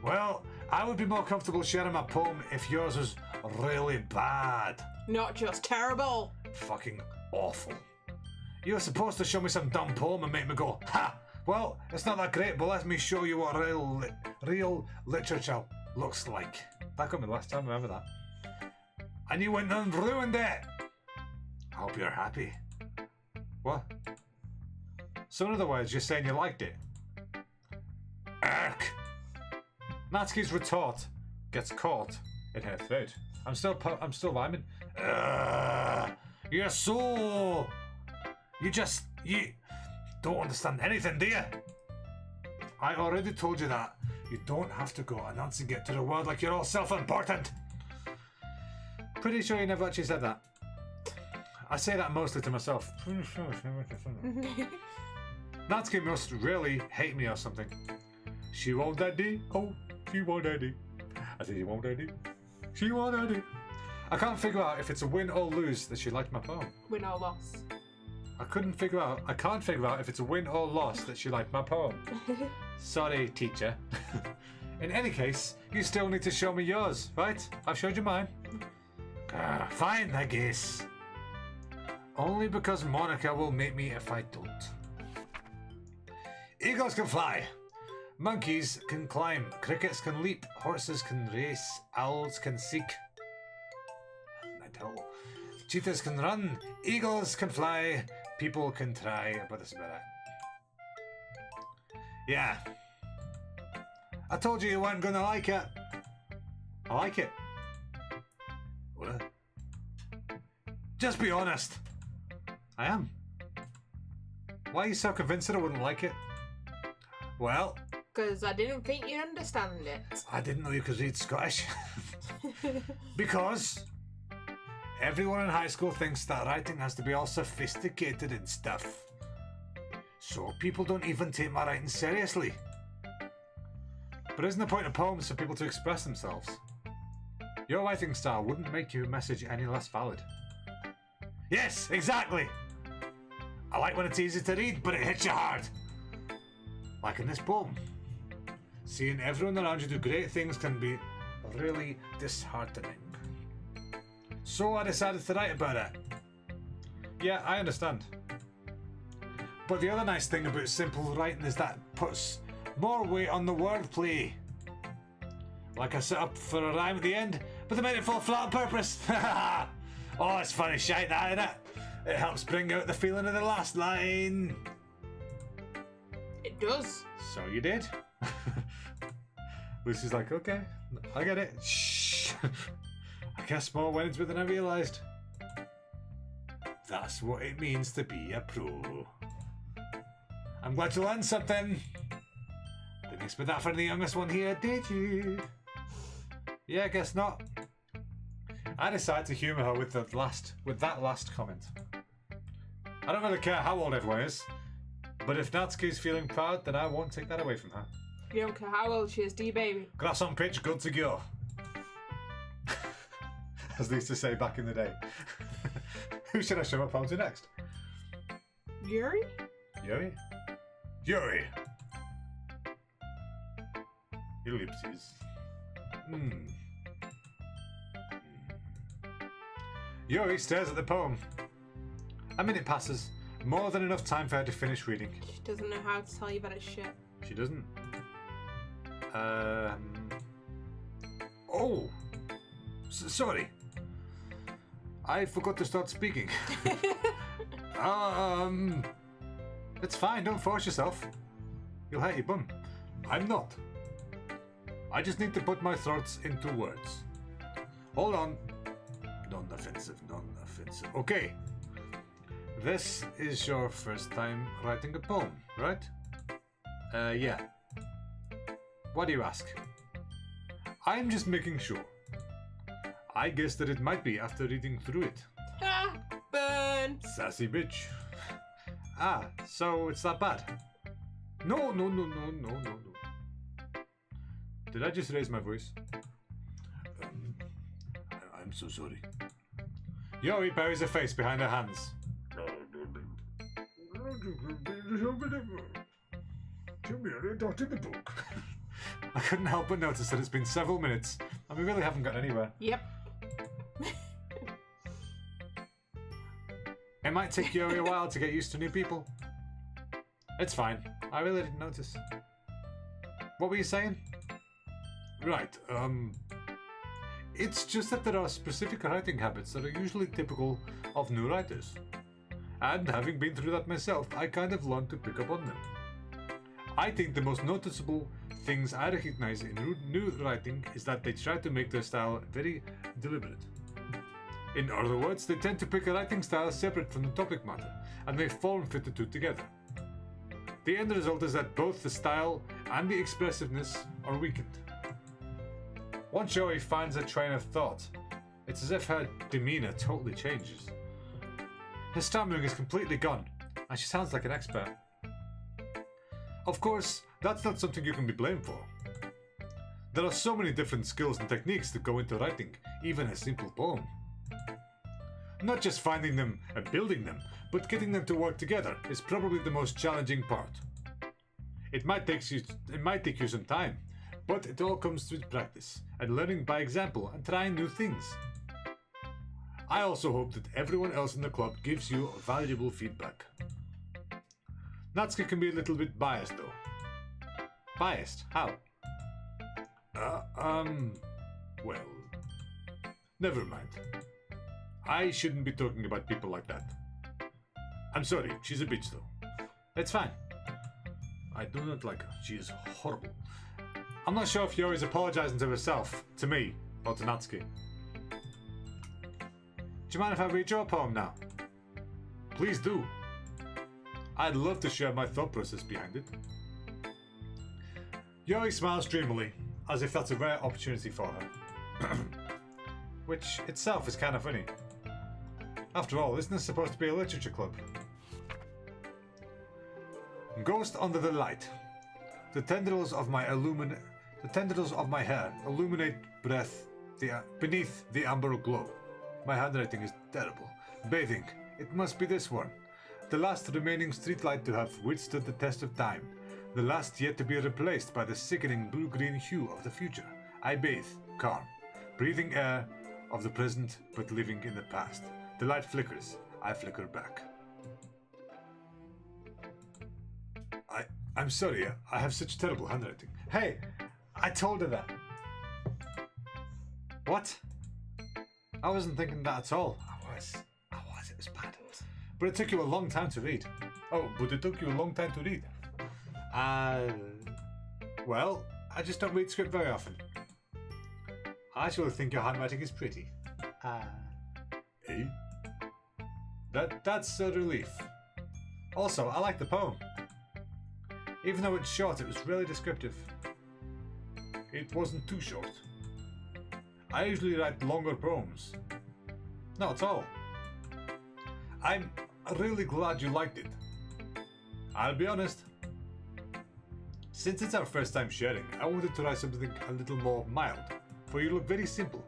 Well, I would be more comfortable sharing my poem if yours was really bad. Not just terrible. Fucking awful. You were supposed to show me some dumb poem and make me go, ha! Well, it's not that great, but let me show you what real literature looks like. That got me last time, remember that? And you went and ruined it! I hope you're happy. What? So in other words, you're saying you liked it? Ark! Natsuki's retort gets caught in her throat. I'm still rhyming. You're so... You don't understand anything, do you? I already told you that. You don't have to go announcing it to the world like you're all self-important. Pretty sure you never actually said that. I say that mostly to myself. Pretty sure she never actually said that. Natsuki must really hate me or something. She won't daddy. Oh, she won't daddy. I said she won't daddy. She won't daddy. I can't figure out if it's a win or lose that she liked my poem. Win or loss. I can't figure out if it's a win or loss that she liked my poem. Sorry, teacher. In any case, you still need to show me yours, right? I've showed you mine. Fine, I guess. Only because Monica will make me if I don't. Eagles can fly. Monkeys can climb. Crickets can leap. Horses can race. Owls can seek. Cheetahs can run. Eagles can fly. People can try. But that's about it. Yeah. I told you weren't gonna like it. I like it. What? Just be honest. I am. Why are you so convinced that I wouldn't like it? Well... Because I didn't think you'd understand it. I didn't know you could read Scottish. Because... everyone in high school thinks that writing has to be all sophisticated and stuff. So people don't even take my writing seriously. But isn't the point of poems for people to express themselves? Your writing style wouldn't make your message any less valid. Yes, exactly! I like when it's easy to read, but it hits you hard. Like in this poem. Seeing everyone around you do great things can be really disheartening. So I decided to write about it. Yeah, I understand. But the other nice thing about simple writing is that it puts more weight on the wordplay. Like I set up for a rhyme at the end, but they made it fall flat on purpose. Oh, it's funny shite that, isn't it? It helps bring out the feeling of the last line. It does. So you did. Lucy's like, okay, I get it. Shh. I guess more went into it than I realised. That's what it means to be a pro. I'm glad you learned something. Didn't expect that from the youngest one here, did you? Yeah, I guess not. I decided to humour her with that last comment. I don't really care how old everyone is, but if Natsuki's feeling proud, then I won't take that away from her. You don't care how old she is, do you, baby? Grass on pitch, good to go. As they used to say back in the day. Who should I show my poem to next? Yuri? Yuri? Yuri! Ellipses. Yuri stares at the poem. A minute passes. More than enough time for her to finish reading. She doesn't know how to tell you that it's shit. She doesn't. Oh! Sorry. I forgot to start speaking. It's fine, don't force yourself. You'll hurt your bum. I'm not. I just need to put my thoughts into words. Hold on. Non-offensive, non-offensive. Okay. This is your first time writing a poem, right? Yeah. Why do you ask? I'm just making sure. I guess that it might be after reading through it. Ha! Burn! Sassy bitch. Ah, so it's that bad? No. Did I just raise my voice? I'm so sorry. Yoi buries her face behind her hands. I couldn't help but notice that it's been several minutes and we really haven't got anywhere. Yep. It might take Yuri a while to get used to new people. It's fine. I really didn't notice. What were you saying? Right, it's just that there are specific writing habits that are usually typical of new writers. And having been through that myself, I kind of learned to pick up on them. I think the most noticeable things I recognize in new writing is that they try to make their style very deliberate. In other words, they tend to pick a writing style separate from the topic matter, and they form fit the two together. The end result is that both the style and the expressiveness are weakened. Once Joey finds a train of thought, it's as if her demeanor totally changes. Her stammering is completely gone, and she sounds like an expert. Of course, that's not something you can be blamed for. There are so many different skills and techniques that go into writing, even a simple poem. Not just finding them and building them, but getting them to work together is probably the most challenging part. It might take you some time, but it all comes with practice and learning by example and trying new things. I also hope that everyone else in the club gives you valuable feedback. Natsuki can be a little bit biased though. Biased? How? Well, never mind. I shouldn't be talking about people like that. I'm sorry, she's a bitch though. It's fine. I do not like her. She is horrible. I'm not sure if Yori's apologizing to herself, to me, or to Natsuki. Do you mind if I read your poem now? Please do. I'd love to share my thought process behind it. Yori smiles dreamily, as if that's a rare opportunity for her. Which itself is kind of funny. After all, isn't this supposed to be a literature club? Ghost under the light. The tendrils of my hair illuminate beneath the amber glow. My handwriting is terrible. Bathing. It must be this one. The last remaining streetlight to have withstood the test of time. The last yet to be replaced by the sickening blue-green hue of the future. I bathe, calm, breathing air of the present but living in the past. The light flickers. I flicker back. I'm sorry, I have such terrible handwriting. Hey, I told her that. What? I wasn't thinking that at all. I was. It was bad. But it took you a long time to read. Oh, but it took you a long time to read. Well, I just don't read script very often. I actually think your handwriting is pretty. Eh? That's a relief. Also, I like the poem. Even though it's short, it was really descriptive. It wasn't too short. I usually write longer poems. Not at all. I'm really glad you liked it. I'll be honest. Since it's our first time sharing, I wanted to write something a little more mild, for you look very simple.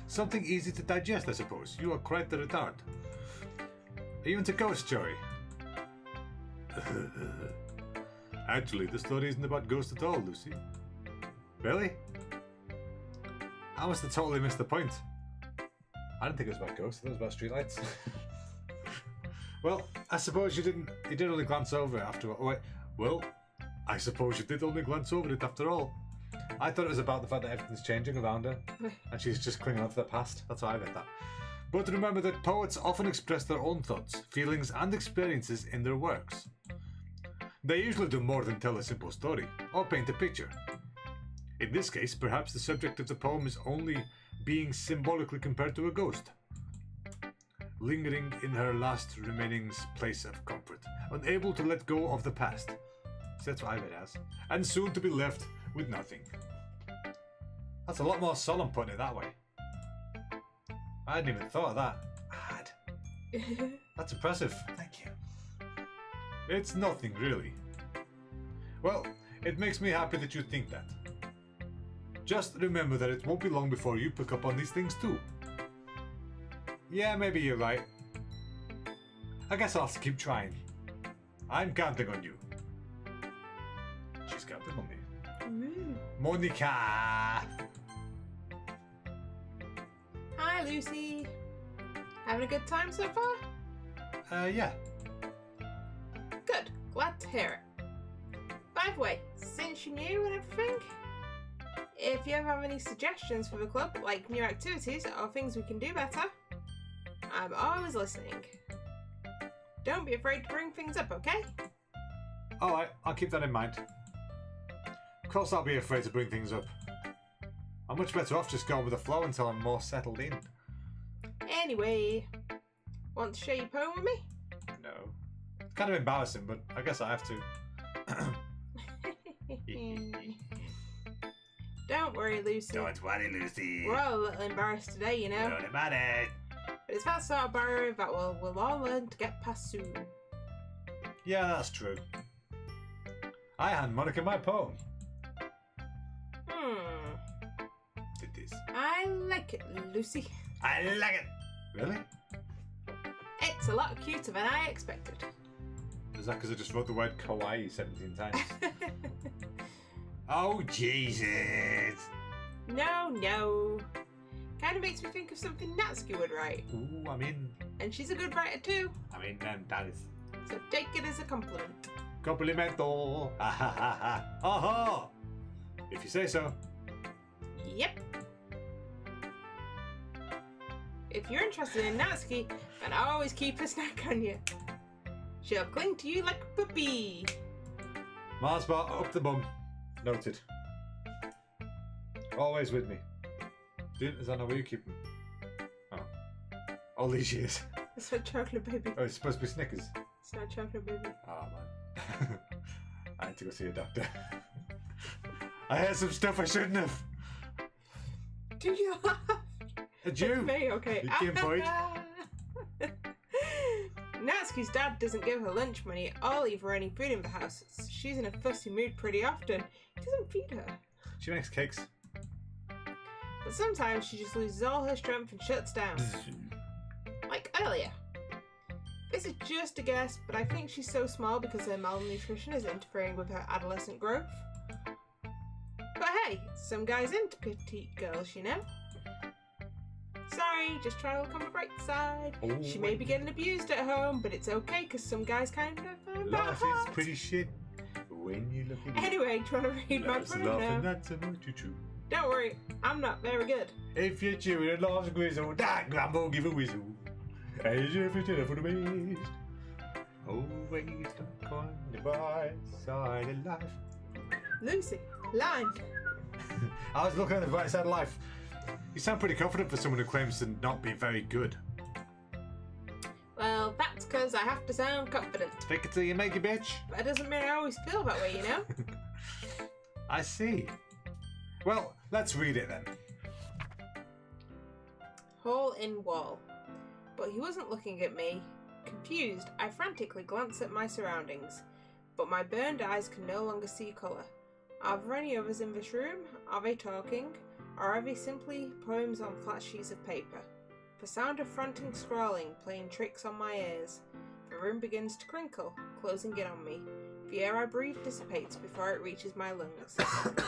Something easy to digest, I suppose. You are quite the retard. Are you into ghosts, Joey? Actually, the story isn't about ghosts at all, Lucy. Really? I must have totally missed the point. I didn't think it was about ghosts, I thought it was about streetlights. Well, I suppose you did only glance over it after all. Wait, well, I suppose you did only glance over it after all. I thought it was about the fact that everything's changing around her, and she's just clinging on to the past. That's how I read that. But remember that poets often express their own thoughts, feelings, and experiences in their works. They usually do more than tell a simple story, or paint a picture. In this case, perhaps the subject of the poem is only being symbolically compared to a ghost, lingering in her last remaining place of comfort, unable to let go of the past. So that's what I read it as. And soon to be left with nothing. That's a lot more solemn putting it that way. I hadn't even thought of that. Ad. That's impressive. Thank you. It's nothing, really. Well, it makes me happy that you think that. Just remember that it won't be long before you pick up on these things too. Yeah, maybe you're right. I guess I'll have to keep trying. I'm counting on you. She's counting on me. Monica! Hi, Lucy. Having a good time so far? Yeah. Good. Glad to hear it. By the way, since you're new and everything, if you ever have any suggestions for the club, like new activities or things we can do better, I'm always listening. Don't be afraid to bring things up, okay? Alright, I'll keep that in mind. Of course I'll be afraid to bring things up. I'm much better off just going with the flow until I'm more settled in. Anyway, want to share your poem with me? No. It's kind of embarrassing, but I guess I have to. Don't worry, Lucy. Don't worry, Lucy. We're all a little embarrassed today, you know. Don't about it. But it's that sort of barrier that we'll all learn to get past soon. Yeah, that's true. I hand Monica my poem. Did this. I like it, Lucy. I like it. Really? It's a lot cuter than I expected. Is that because I just wrote the word kawaii 17 times? Oh, Jesus. No. Kind of makes me think of something Natsuki would write. Ooh, I'm in. And she's a good writer too. I mean, that is... So take it as a compliment. Complimento. Ha ha ha ha. Aha! If you say so. Yep. If you're interested in Natsuki, then I'll always keep a snack on you. She'll cling to you like a puppy. Mars bar up the bum. Noted. Always with me. Is that not where you keep them? Oh. All these years. It's not chocolate baby. Oh, it's supposed to be Snickers. It's not chocolate baby. Oh, man. I need to go see a doctor. I had some stuff I shouldn't have. Did you laugh? Did you? Me, okay. You came for it. Natsuki's dad doesn't give her lunch money or leave her any food in the house. She's in a fussy mood pretty often. He doesn't feed her. She makes cakes. But sometimes she just loses all her strength and shuts down. Like earlier. This is just a guess, but I think she's so small because her malnutrition is interfering with her adolescent growth. But hey, some guys into petite girls, you know? Sorry, just trying to look on the bright side. Oh, she may be getting abused at home, but it's okay because some guys kind of find that Life hot. is pretty shit when you look at it. Anyway, do you want to read my poem now? That's a what you chew. Don't worry, I'm not very good. If you're chewing a large grizzle, that grumble give a whistle. As if it's for the best. Always stuck on the bright side of life. Lucy, line. I was looking at the bright side of life. You sound pretty confident for someone who claims to not be very good. Well, that's because I have to sound confident. Fake it till you make it, bitch. But that doesn't mean I always feel that way, you know? I see. Well, let's read it then. Hole in wall. But he wasn't looking at me. Confused, I frantically glanced at my surroundings, but my burned eyes can no longer see colour. Are there any others in this room? Are they talking? Or are they simply poems on flat sheets of paper? The sound of frantic scrawling playing tricks on my ears. The room begins to crinkle, closing in on me. The air I breathe dissipates before it reaches my lungs.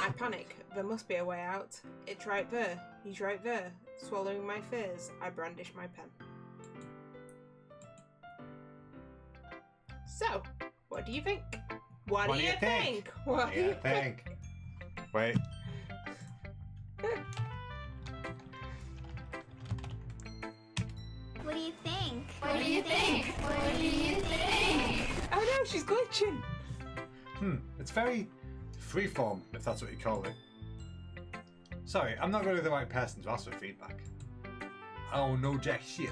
I panic. There must be a way out. It's right there. He's right there. Swallowing my fears, I brandish my pen. So, what do you think? What do you think? What do you think? Wait. What do you think? What do you think? What do you think? Oh no, she's glitching! It's very freeform, if that's what you call it. Sorry, I'm not really the right person to ask for feedback. Oh no, jack shit.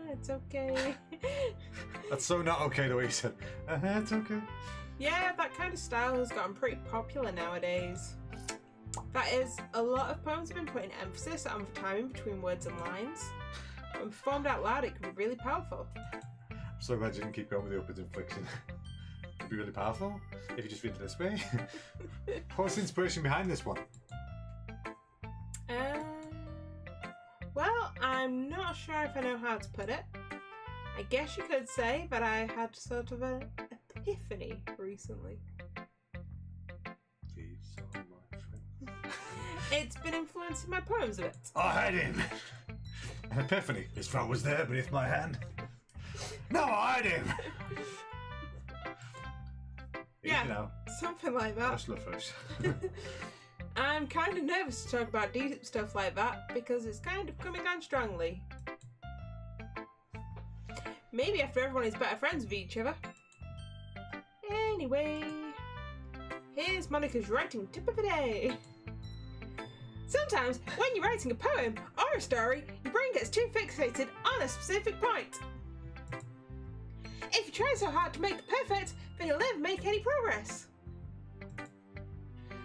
It's okay. That's so not okay the way you said. It's okay. Yeah, that kind of style has gotten pretty popular nowadays. That is, a lot of poems have been putting emphasis on the timing between words and lines. When performed out loud, it can be really powerful. I'm so glad you didn't keep going with the upward inflection. It'd be really powerful if you just read it this way. What's the inspiration behind this one? Well, I'm not sure if I know how to put it. I guess you could say that I had sort of an epiphany recently. These are my friends. It's been influencing my poems a bit. I had him! An epiphany. His throat was there beneath my hand. No, I had him! Yeah, You know, something like that. that's first. I'm kind of nervous to talk about deep stuff like that because it's kind of coming on strongly. Maybe after everyone is better friends with each other. Anyway, here's Monica's writing tip of the day. Sometimes, when you're writing a poem or a story, your brain gets too fixated on a specific point. If you try so hard to make it perfect, then you'll never make any progress.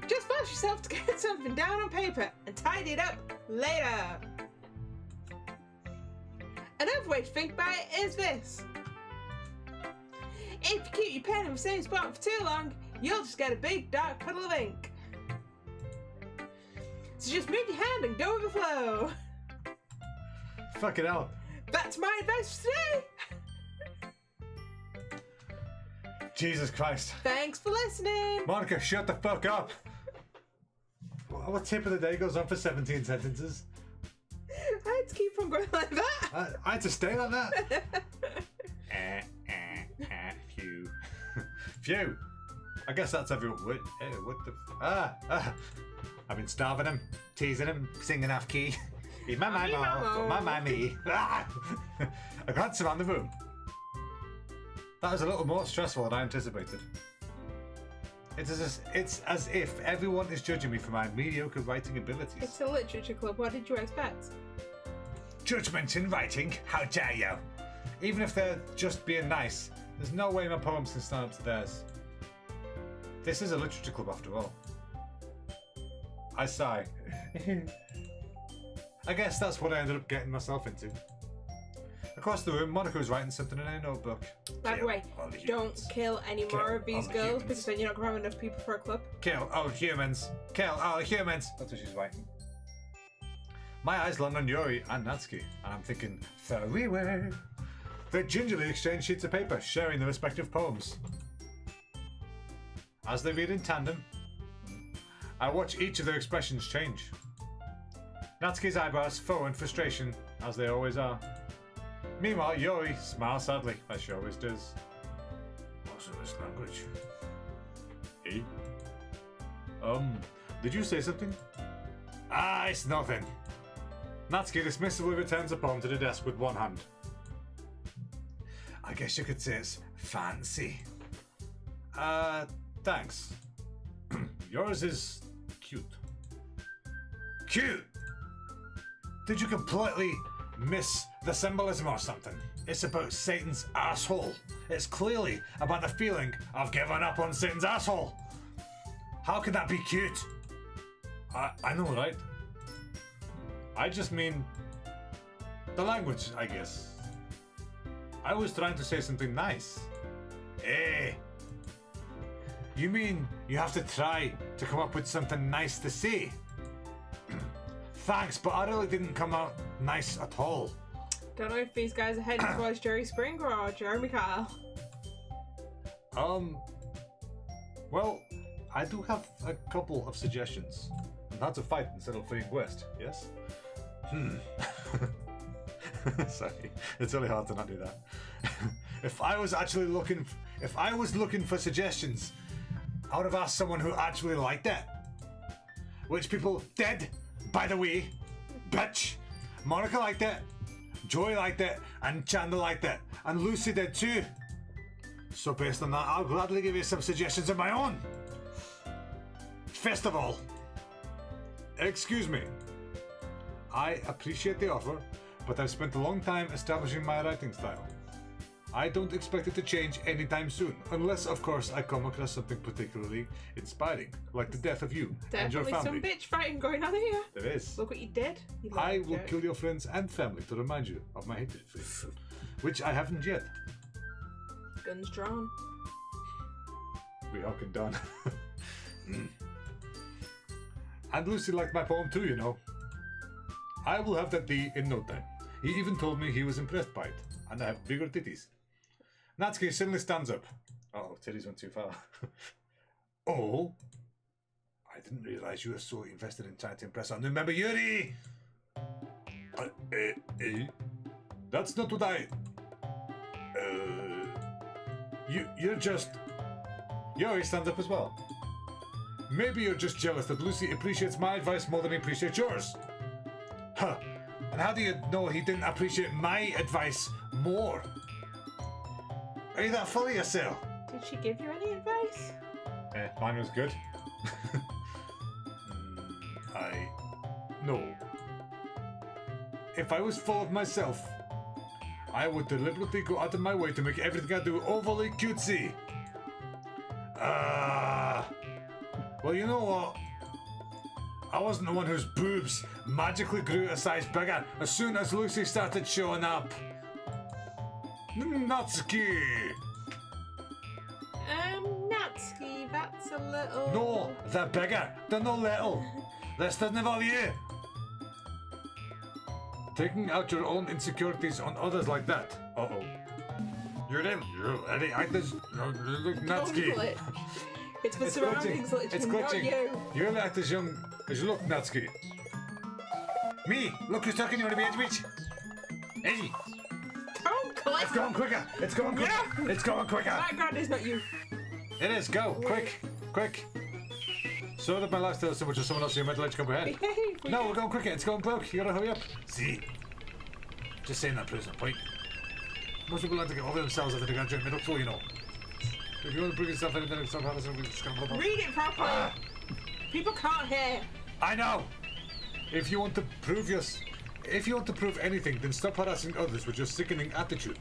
Just force yourself to get something down on paper and tidy it up later. Another way to think about it is this. If you keep your pen in the same spot for too long, you'll just get a big dark puddle of ink. So just move your hand and go with the flow. Fucking hell. That's my advice for today. Jesus Christ. Thanks for listening. Monica, shut the fuck up. What tip of the day goes on for 17 sentences? I had to keep on going like that. I had to stay like that. Phew. Phew. I guess that's everyone. What the? I've been starving him, teasing him, singing off key. He's my mamo, my mammy. I glanced around the room. That was a little more stressful than I anticipated. It's as if everyone is judging me for my mediocre writing abilities. It's a literature club. What did you expect? Judgment in writing? How dare you? Even if they're just being nice, there's no way my poems can stand up to theirs. This is a literature club after all. I sigh. I guess that's what I ended up getting myself into. Across the room, Monica was writing something in her notebook. By the way, don't kill any more Kill of these all the girls humans. because then you're not going to have enough people for a club. Kill all humans. Kill all humans. That's what she's writing. My eyes land on Yuri and Natsuki, and I'm thinking, very well. They gingerly exchange sheets of paper, sharing their respective poems. As they read in tandem, I watch each of their expressions change. Natsuki's eyebrows furrow in frustration, as they always are. Meanwhile, Yuri smiles sadly, as she always does. What's in this language? Eh? Did you say something? Ah, it's nothing. Natsuki dismissively returns a poem to the desk with one hand. I guess you could say it's fancy. Thanks. Yours is cute. Cute? Did you completely miss the symbolism or something? It's about Satan's asshole. It's clearly about the feeling of giving up on Satan's asshole. How can that be cute? I know, right? I just mean the language, I guess. I was trying to say something nice. Eh. You mean you have to try to come up with something nice to say? Thanks, but I really didn't come out nice at all. Don't know if these guys are heading towards Jerry Springer or Jeremy Kyle. Well, I do have a couple of suggestions. And how to fight instead of fleeing west, yes? Sorry, it's really hard to not do that. If I was looking for suggestions, I would have asked someone who actually liked it. Which people did, by the way. Bitch. Monica liked it, Joy liked it, and Chandler liked it, and Lucy did too. So based on that, I'll gladly give you some suggestions of my own. First of all, excuse me. I appreciate the offer, but I've spent a long time establishing my writing style. I don't expect it to change anytime soon, unless, of course, I come across something particularly inspiring, like the death of you and your Definitely family. some bitch fighting going on here. There is. Look what you did. You I little will jerk. kill your friends and family to remind you of my hatred for you, which I haven't yet. Guns drawn. We hucking done. And Lucy liked my poem too, you know. I will have that D in no time. He even told me he was impressed by it, and I have bigger titties. Natsuki suddenly stands up. Uh-oh, titties went too far. Oh, I didn't realize you were so invested in trying to impress our new member Yuri. That's not what I... You're just... Yuri stands up as well. Maybe you're just jealous that Lucy appreciates my advice more than he appreciates yours. Huh. And how do you know he didn't appreciate my advice more? Are you that full of yourself? Did she give you any advice? Mine was good. No. If I was full of myself, I would deliberately go out of my way to make everything I do overly cutesy. Well, you know what? I wasn't the one whose boobs magically grew a size bigger as soon as Lucy started showing up. Natsuki! Natsuki, that's a little... No, they're bigger. They're no little. They're still never you. Taking out your own insecurities on others like that. Uh-oh. You're any actors. Look, Natsuki. Don't glitch. It's the It's surroundings glitching, It's not glitching. you. You only act as young as you look, Natsuki. Me? Look who's talking, you want to be edge bitch? Eddie. Don't glitch. It's going quicker. It's going quicker. No. It's going quicker. Background is not you. It is. Go. Quick. Quick. So that my lifestyle is so much as someone else your mental age comprehend. Behave. No, we're going quicker. It's going quick. You gotta hurry up. See? Just saying that proves a point. Most people like to get over themselves after they graduate middle school, you know. If you want to bring yourself anything and stop having something just gonna Read it properly. People can't hear. I know. If you want to prove anything, then stop harassing others with your sickening attitude.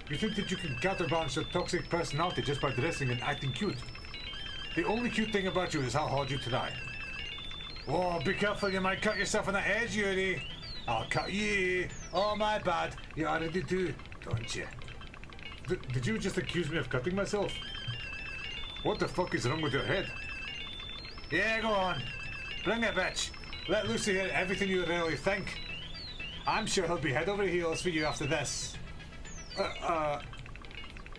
You think that you can counterbalance your toxic personality just by dressing and acting cute. The only cute thing about you is how hard you try. Whoa, be careful, you might cut yourself on the edge, Yuri. I'll cut you. Oh, my bad. You already do, don't you? Did you just accuse me of cutting myself? What the fuck is wrong with your head? Yeah, go on. Bring it, bitch. Let Lucy hear everything you really think. I'm sure he'll be head over heels for you after this.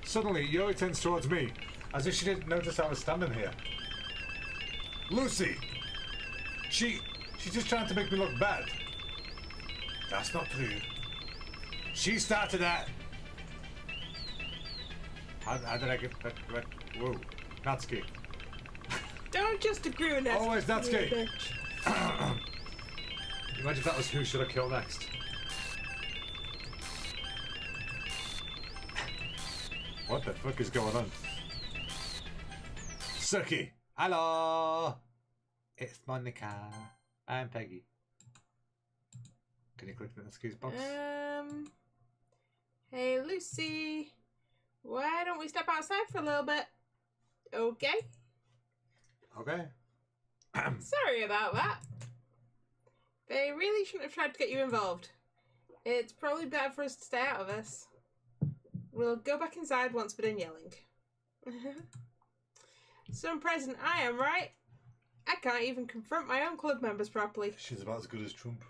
Suddenly, Yuri turns towards me, as if she didn't notice I was standing here. Lucy! She's just trying to make me look bad. That's not true. She started that. How did I get that? Whoa. Natsuki. Don't just agree with that. Always Natsuki. Bitch. Imagine if that was who should I kill next. What the fuck is going on? Suki. Hello. It's Monica. I'm Peggy. Can you click the Natsuki's box? Hey Lucy, why don't we step outside for a little bit? Okay. Okay. Sorry about that. They really shouldn't have tried to get you involved. It's probably better for us to stay out of this. We'll go back inside once we're done yelling. Some present I am, right? I can't even confront my own club members properly. She's about as good as Trump.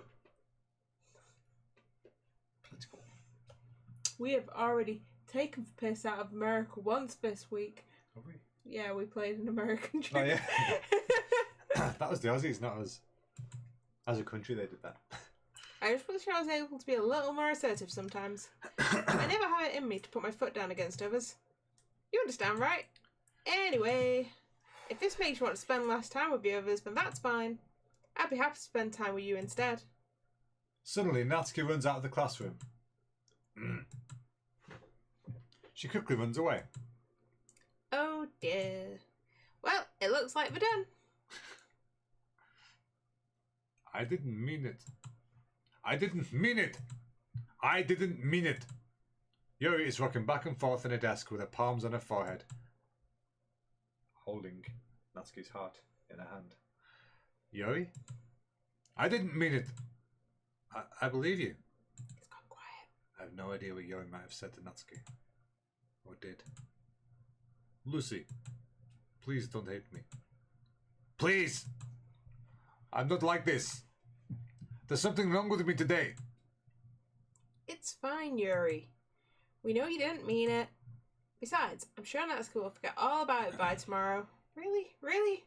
Let's go. We have already taken the piss out of America once this week. Have we? Yeah, we played an American Oh, tune. yeah. That was the Aussies, not us. As a country, they did that. I just wish I was able to be a little more assertive sometimes. I never have it in me to put my foot down against others. You understand, right? Anyway, if this makes you want to spend less time with the others, then that's fine. I'd be happy to spend time with you instead. Suddenly, Natsuki runs out of the classroom. She quickly runs away. Oh dear. Well, it looks like we're done. I didn't mean it. I didn't mean it. I didn't mean it. Yuri is rocking back and forth in a desk with her palms on her forehead, holding Natsuki's heart in her hand. Yuri? I didn't mean it. I believe you. It's gone quiet. I have no idea what Yuri might have said to Natsuki. Or did. Lucy, please don't hate me. Please! I'm not like this. There's something wrong with me today. It's fine, Yuri. We know you didn't mean it. Besides, I'm sure Natsuki will forget all about it by tomorrow. Really? Really?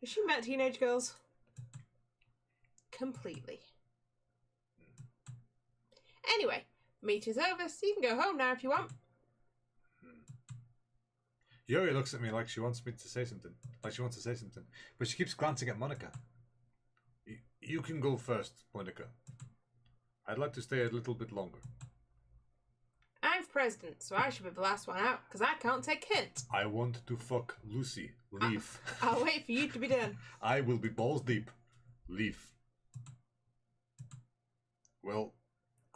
Has she met teenage girls? Completely. Anyway, meeting's over, so you can go home now if you want. Yuri looks at me like she wants me to say something. Like she wants to say something. But she keeps glancing at Monica. You can go first, Monica. I'd like to stay a little bit longer. I'm president, so I should be the last one out, because I can't take hints. I want to fuck Lucy. Leave. I'll wait for you to be done. I will be balls deep. Leave. Well,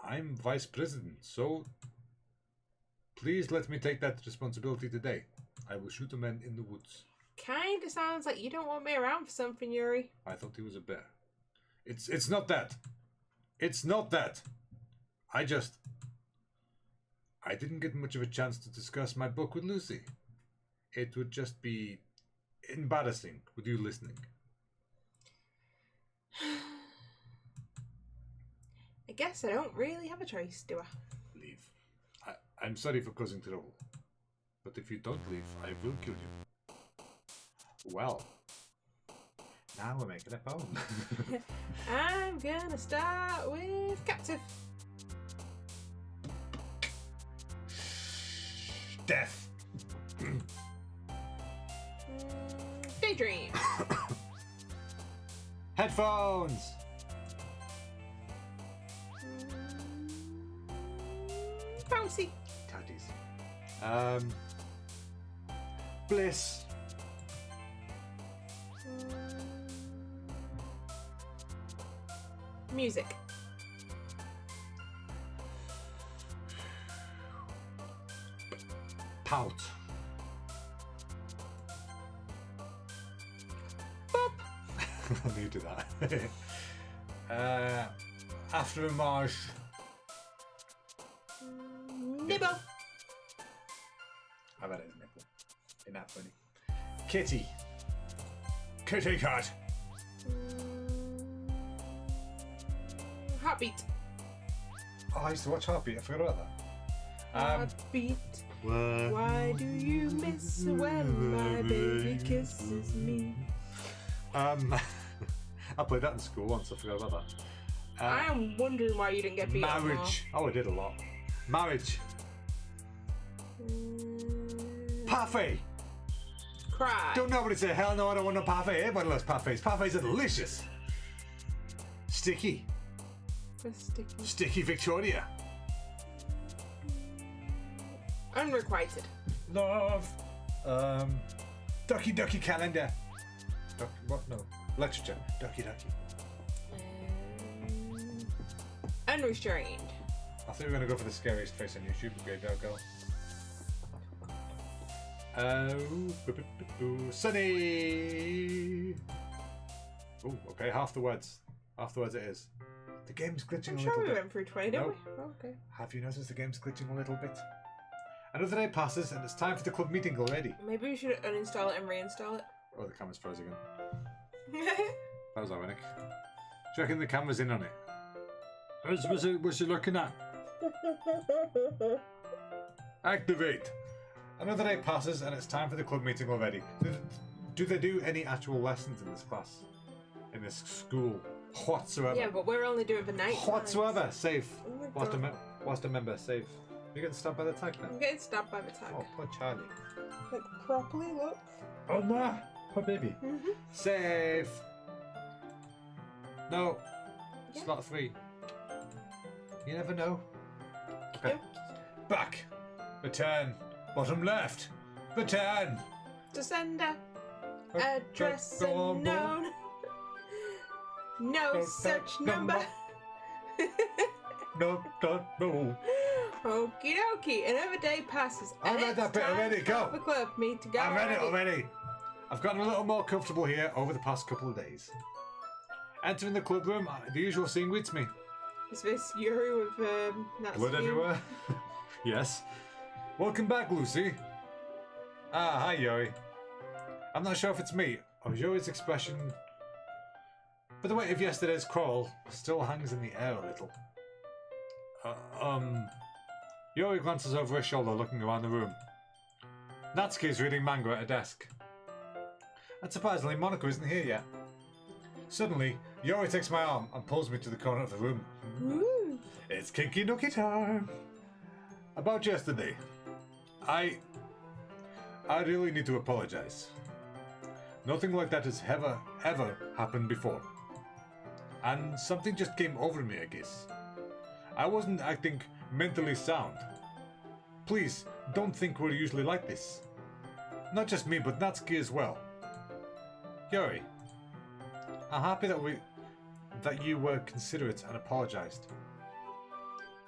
I'm vice president, so please let me take that responsibility today. I will shoot a man in the woods. Kinda sounds like you don't want me around for something, Yuri. I thought he was a bear. It's not that. It's not that. I didn't get much of a chance to discuss my book with Lucy. It would just be embarrassing with you listening. I guess I don't really have a choice, do I? Leave. I'm sorry for causing trouble. But if you don't leave, I will kill you. Well, now we're making a poem. I'm gonna start with captive. Death. Daydream. Headphones. Bouncy. Tatties. Bliss. Music. Pout. Bop. I need to do that. After a marsh. Nibble. I bet it's nipple. Isn't that funny? Kitty. Kitty cat. Heartbeat. Oh, I used to watch Heartbeat. I forgot about that. Heartbeat. Why do you miss when my baby kisses me? I played that in school once. I forgot about that. I am wondering why you didn't get beat up more. Marriage. Oh, I did a lot. Marriage. Parfait. Cry. Don't nobody say hell no, I don't want no parfait. Everybody loves parfaits. Parfaits are delicious. Sticky. Sticky. Sticky Victoria. Unrequited. Love. Ducky Ducky calendar. What? No. Literature. Ducky Ducky. Unrestrained. I think we're going to go for the scariest face on YouTube. Okay, go. Sunny. Oh, okay. Half the words. Half the words it is. The game's glitching I'm a sure little we bit. went through 20, didn't Nope. we? Oh, okay. Have you noticed the game's glitching a little bit? Another day passes and it's time for the club meeting already. Maybe we should uninstall it and reinstall it. Oh, the camera's froze again. That was ironic. Do you reckon the camera's in on it? What's she looking at? Activate! Another day passes and it's time for the club meeting already. Do they do any actual lessons in this class? In this school? Whatsoever? Yeah, but we're only doing for night. Whatsoever! Save! Oh my Whilst God. a member, save. You're getting stabbed by the tag now? I'm getting stabbed by the tag. Oh, poor Charlie. Like, properly, look. Oh no! Poor baby. Mm-hmm. Save! No! Yeah. Slot 3. You never know. Okay. Yep. Back! Return! Bottom left! Return! To sender. Address unknown. No such number. No. Okie dokie, another day passes. I and read it's that bit time already, go. for the club meet to go. I read it already. I've gotten a little more comfortable here over the past couple of days. Entering the club room, the usual scene greets me. Is this Yuri with Natsuki? Blood everywhere? Yes. Welcome back, Lucy. Ah, hi, Yuri. I'm not sure if it's me or Yuri's expression, but the weight of yesterday's quarrel still hangs in the air a little. Yuri glances over her shoulder, looking around the room. Natsuki is reading manga at a desk. And surprisingly, Monica isn't here yet. Suddenly, Yuri takes my arm and pulls me to the corner of the room. Ooh. It's Kinky Nookie time! About yesterday, I really need to apologize. Nothing like that has ever happened before. And something just came over me, I guess. I wasn't acting mentally sound. Please, don't think we're usually like this. Not just me, but Natsuki as well. Yuri, I'm happy that you were considerate and apologized.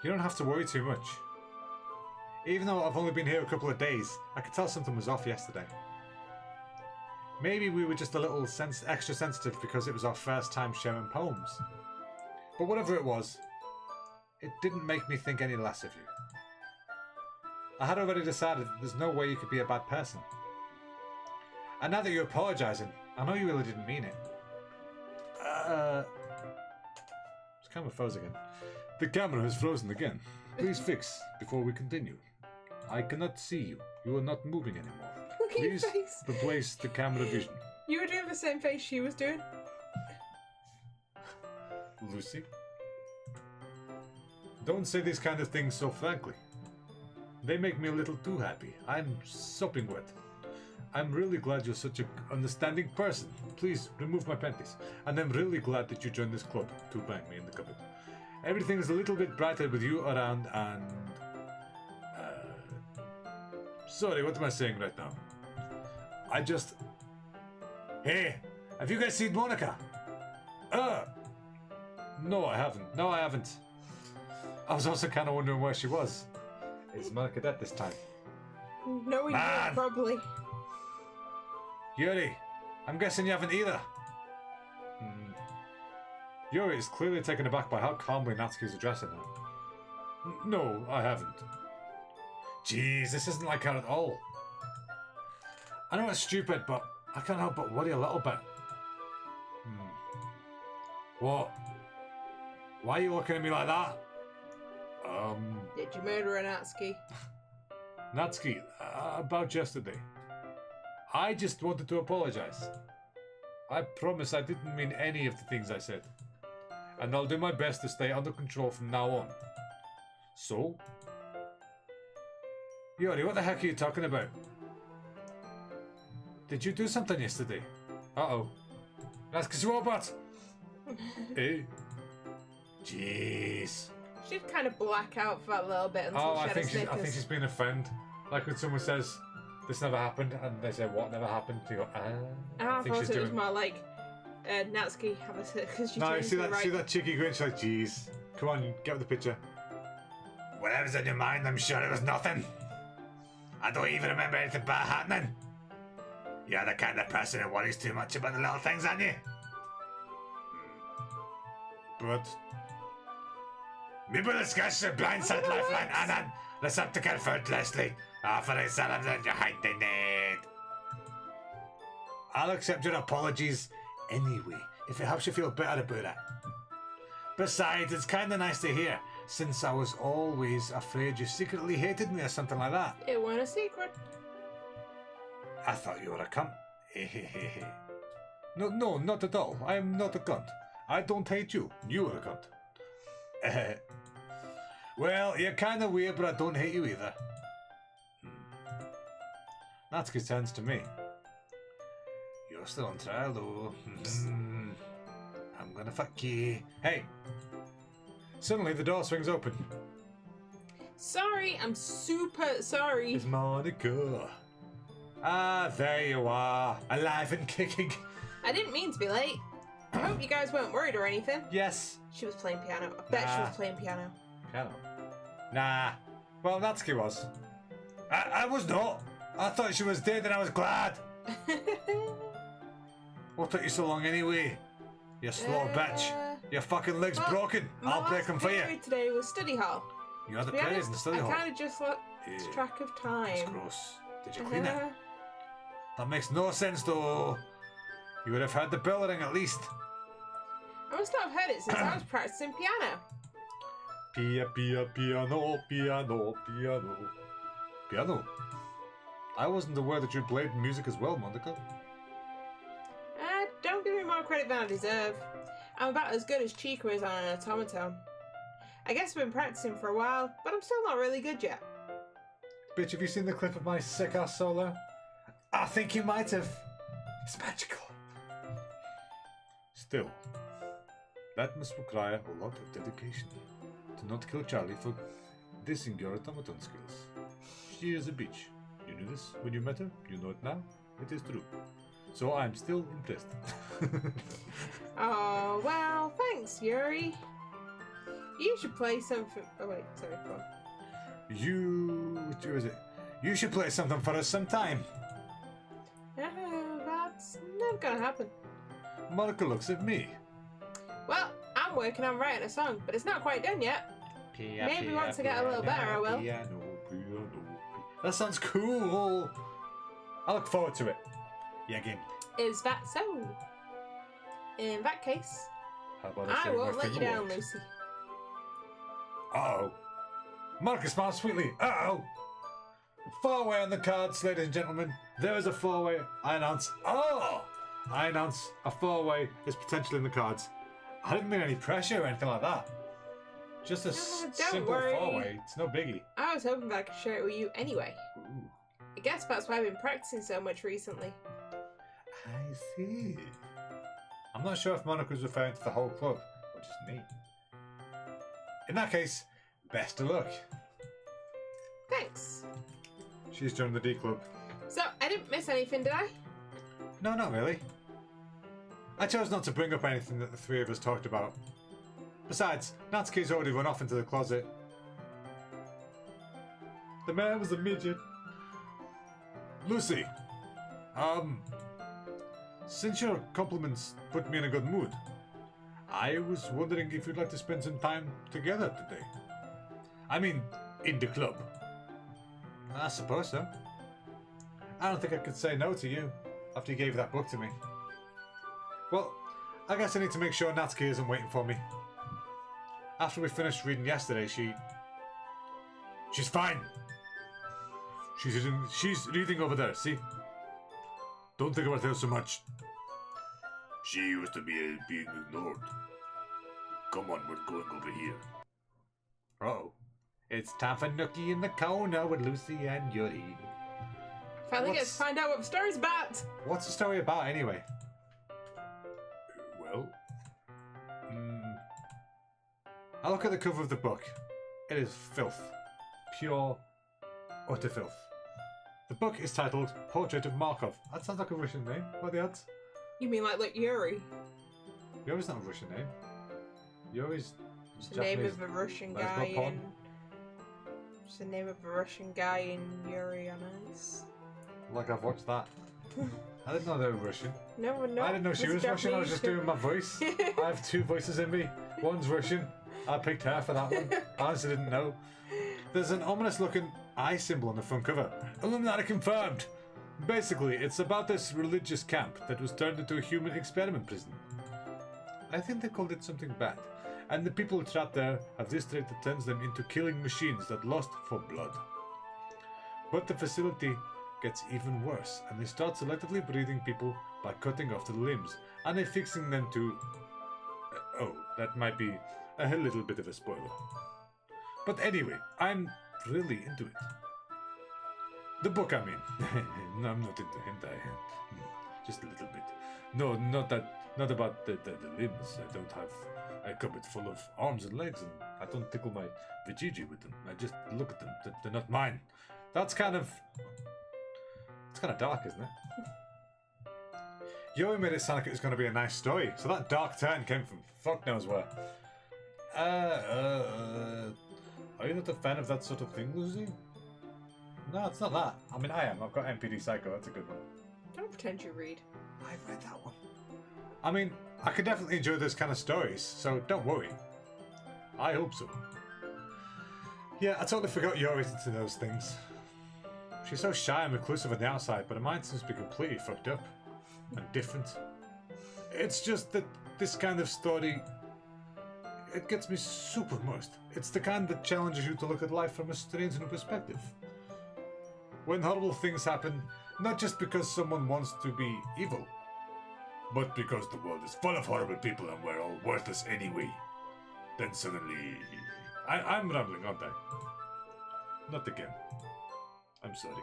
You don't have to worry too much. Even though I've only been here a couple of days, I could tell something was off yesterday. Maybe we were just a little extra sensitive because it was our first time sharing poems. But whatever it was, it didn't make me think any less of you. I had already decided that there's no way you could be a bad person. And now that you're apologizing, I know you really didn't mean it. This camera froze again. The camera has frozen again. Please fix before we continue. I cannot see you. You are not moving anymore. Look at your Please face. replace the camera vision. You were doing the same face she was doing. Lucy? Don't say these kind of things so frankly. They make me a little too happy. I'm sopping wet. I'm really glad you're such an understanding person. Please remove my panties. And I'm really glad that you joined this club to bang me in the cupboard. Everything is a little bit brighter with you around and... Sorry, what am I saying right now? Hey, have you guys seen Monica? No, I haven't. I was also kind of wondering where she was. Is Monica dead this time? No, we didn't, probably. Yuri, I'm guessing you haven't either. Yuri is clearly taken aback by how calmly Natsuki's addressing her. No, I haven't. Jeez, this isn't like her at all. I know it's stupid, but I can't help but worry a little bit. What? Why are you looking at me like that? Did you murder a Natsuki? Natsuki, about yesterday. I just wanted to apologize. I promise I didn't mean any of the things I said. And I'll do my best to stay under control from now on. So? Yuri, what the heck are you talking about? Did you do something yesterday? Uh-oh. Natsuki's robot! Hey. Jeez. She'd kind of black out for that little bit until I she had think a Snickers. she's been a friend. Like when someone says, this never happened, and they say, what never happened? You go, I thought it was more like, Natsuki, have a Snickers. No, see that cheeky grin, she's like, jeez. Come on, get with the picture. Whatever's in your mind, I'm sure it was nothing. I don't even remember anything bad happening. You're the kind of person who worries too much about the little things, aren't you? But... Maybe discuss the blindside lifeline and an receptacle effortlessly, offering celebrate your height they need. I'll accept your apologies anyway, if it helps you feel better about it. Besides, it's kinda nice to hear, since I was always afraid you secretly hated me or something like that. It wasn't a secret. I thought you were a cunt. No, not at all. I am not a cunt. I don't hate you. You are a cunt. Well, you're kinda weird, but I don't hate you either. Natsuki turns to me. You're still on trial, though. I'm gonna fuck you. Hey! Suddenly, the door swings open. Sorry, I'm super sorry. It's Monica. Ah, there you are. Alive and kicking. I didn't mean to be late. I hope you guys weren't worried or anything. Yes. She was playing piano. I bet she was playing piano. Piano? Nah. Well, Natsuki was. I was not. I thought she was dead and I was glad. What took you so long anyway? You slow bitch. Your fucking leg's broken. I'll break them for you. My today was study hall. You had To the be period honest, in the study hall. I kind of just lost track of time. That's gross. Did you clean it? That makes no sense though. You would have heard the bell ring at least. I must not have heard it since I was practicing piano. Piano, piano, piano. Piano? I wasn't aware that you played music as well, Monica. Don't give me more credit than I deserve. I'm about as good as Chica is on an automaton. I guess I've been practicing for a while, but I'm still not really good yet. Bitch, have you seen the clip of my sick-ass solo? I think you might have. It's magical. Still, that must require a lot of dedication. To not kill Charlie for dissing your automaton skills. She is a bitch. You knew this when you met her. You know it now. It is true. So I'm still impressed. Oh, well, thanks, Yuri. You should play something. Oh, wait, sorry, go on. Who is it? You should play something for us sometime. That's never gonna happen. Monica looks at me. Well, I'm working on writing a song, but it's not quite done yet. Maybe once I get a little better, I will. That sounds cool. I look forward to it. Yeah, game. Is that so? In that case, How about I say won't my let you finger down, work? Lucy. Uh-oh. Monica smiles sweetly. Uh-oh. Four-way on the cards, ladies and gentlemen. There is a four-way. I announce. Oh! I announce a four-way is potentially in the cards. I didn't mean any pressure or anything like that. Just a don't simple worry. four-way. It's no biggie. I was hoping that I could share it with you anyway. Ooh. I guess that's why I've been practicing so much recently. I see. I'm not sure if Monica was referring to the whole club, or just me. In that case, best of luck. Thanks. She's joined the D Club. So, I didn't miss anything, did I? No, not really. I chose not to bring up anything that the three of us talked about. Besides, Natsuki's already run off into the closet. The man was a midget. Lucy, since your compliments put me in a good mood, I was wondering if you'd like to spend some time together today. I mean, in the club. I suppose so. I don't think I could say no to you after you gave that book to me. Well, I guess I need to make sure Natsuki isn't waiting for me. After we finished reading yesterday, she's fine. She's reading over there, see? Don't think about her so much. She used to be being ignored. Come on, we're going over here. Uh-oh. It's time for Nookie in the corner with Lucy and Yuri. Finally get to find out what the story's about. What's the story about, anyway? Well... I look at the cover of the book. It is filth. Pure, utter filth. The book is titled Portrait of Markov. That sounds like a Russian name. What are the odds? You mean like Yuri? Yuri's not a Russian name. Yuri's It's the name of a Russian guy in... It's the name of a Russian guy in Yuri on Ice. Like I've watched that. I didn't know they were Russian. No, I didn't know she was Russian. I was just doing my voice. I have two voices in me. One's Russian. I picked her for that one. I honestly didn't know. There's an ominous looking eye symbol on the front cover. Illuminati confirmed! Basically, it's about this religious camp that was turned into a human experiment prison. I think they called it something bad. And the people trapped there have this trait that turns them into killing machines that lust for blood. But the facility gets even worse, and they start selectively breeding people by cutting off the limbs, and then fixing them to... oh, that might be a little bit of a spoiler. But anyway, I'm really into it. The book, I mean. No, I'm not into hentai. Just a little bit. No, not about the limbs. I don't have a cupboard full of arms and legs, and I don't tickle my vajiji with them. I just look at them. They're not mine. It's kind of dark, isn't it? Yuri made it sound like it was going to be a nice story, so that dark turn came from fuck knows where. I Are you not a fan of that sort of thing, Lucy? No, it's not that. I mean, I am. I've got MPD Psycho. That's a good one. Don't pretend you read. I've read that one. I mean, I could definitely enjoy those kind of stories, so don't worry. I hope so. Yeah, I totally forgot Yori's into those things. She's so shy and reclusive on the outside, but her mind seems to be completely fucked up. And different. It's just that this kind of story... It gets me super immersed. It's the kind that challenges you to look at life from a strange new perspective. When horrible things happen, not just because someone wants to be evil, but because the world is full of horrible people and we're all worthless anyway. Then suddenly... I'm rambling, aren't I? Not again. I'm sorry.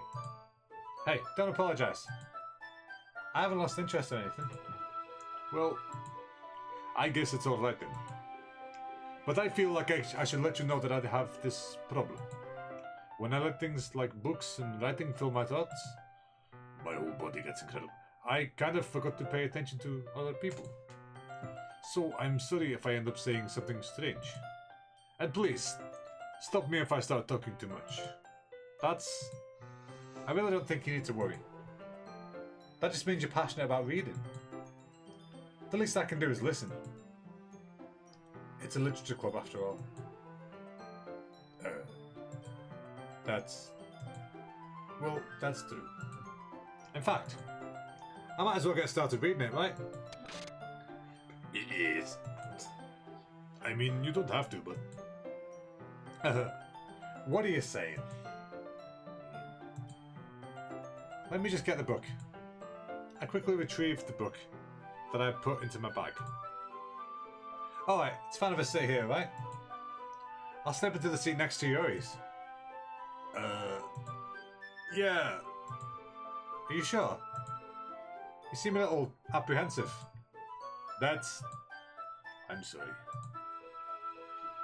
Hey, don't apologize. I haven't lost interest in anything. Well, I guess it's alright then. But I feel like I should let you know that I have this problem. When I let things like books and writing fill my thoughts, my whole body gets incredible. I kind of forgot to pay attention to other people. So I'm sorry if I end up saying something strange. And please, stop me if I start talking too much. I really don't think you need to worry. That just means you're passionate about reading. The least I can do is listen. It's a literature club after all. That's true. In fact, I might as well get started reading it, right? It is. I mean, you don't have to, but... what are you saying? Let me just get the book. I quickly retrieved the book that I put into my bag. Alright, it's fine if I sit here, right? I'll step into the seat next to Yuri's. Yeah. Are you sure? You seem a little apprehensive. I'm sorry.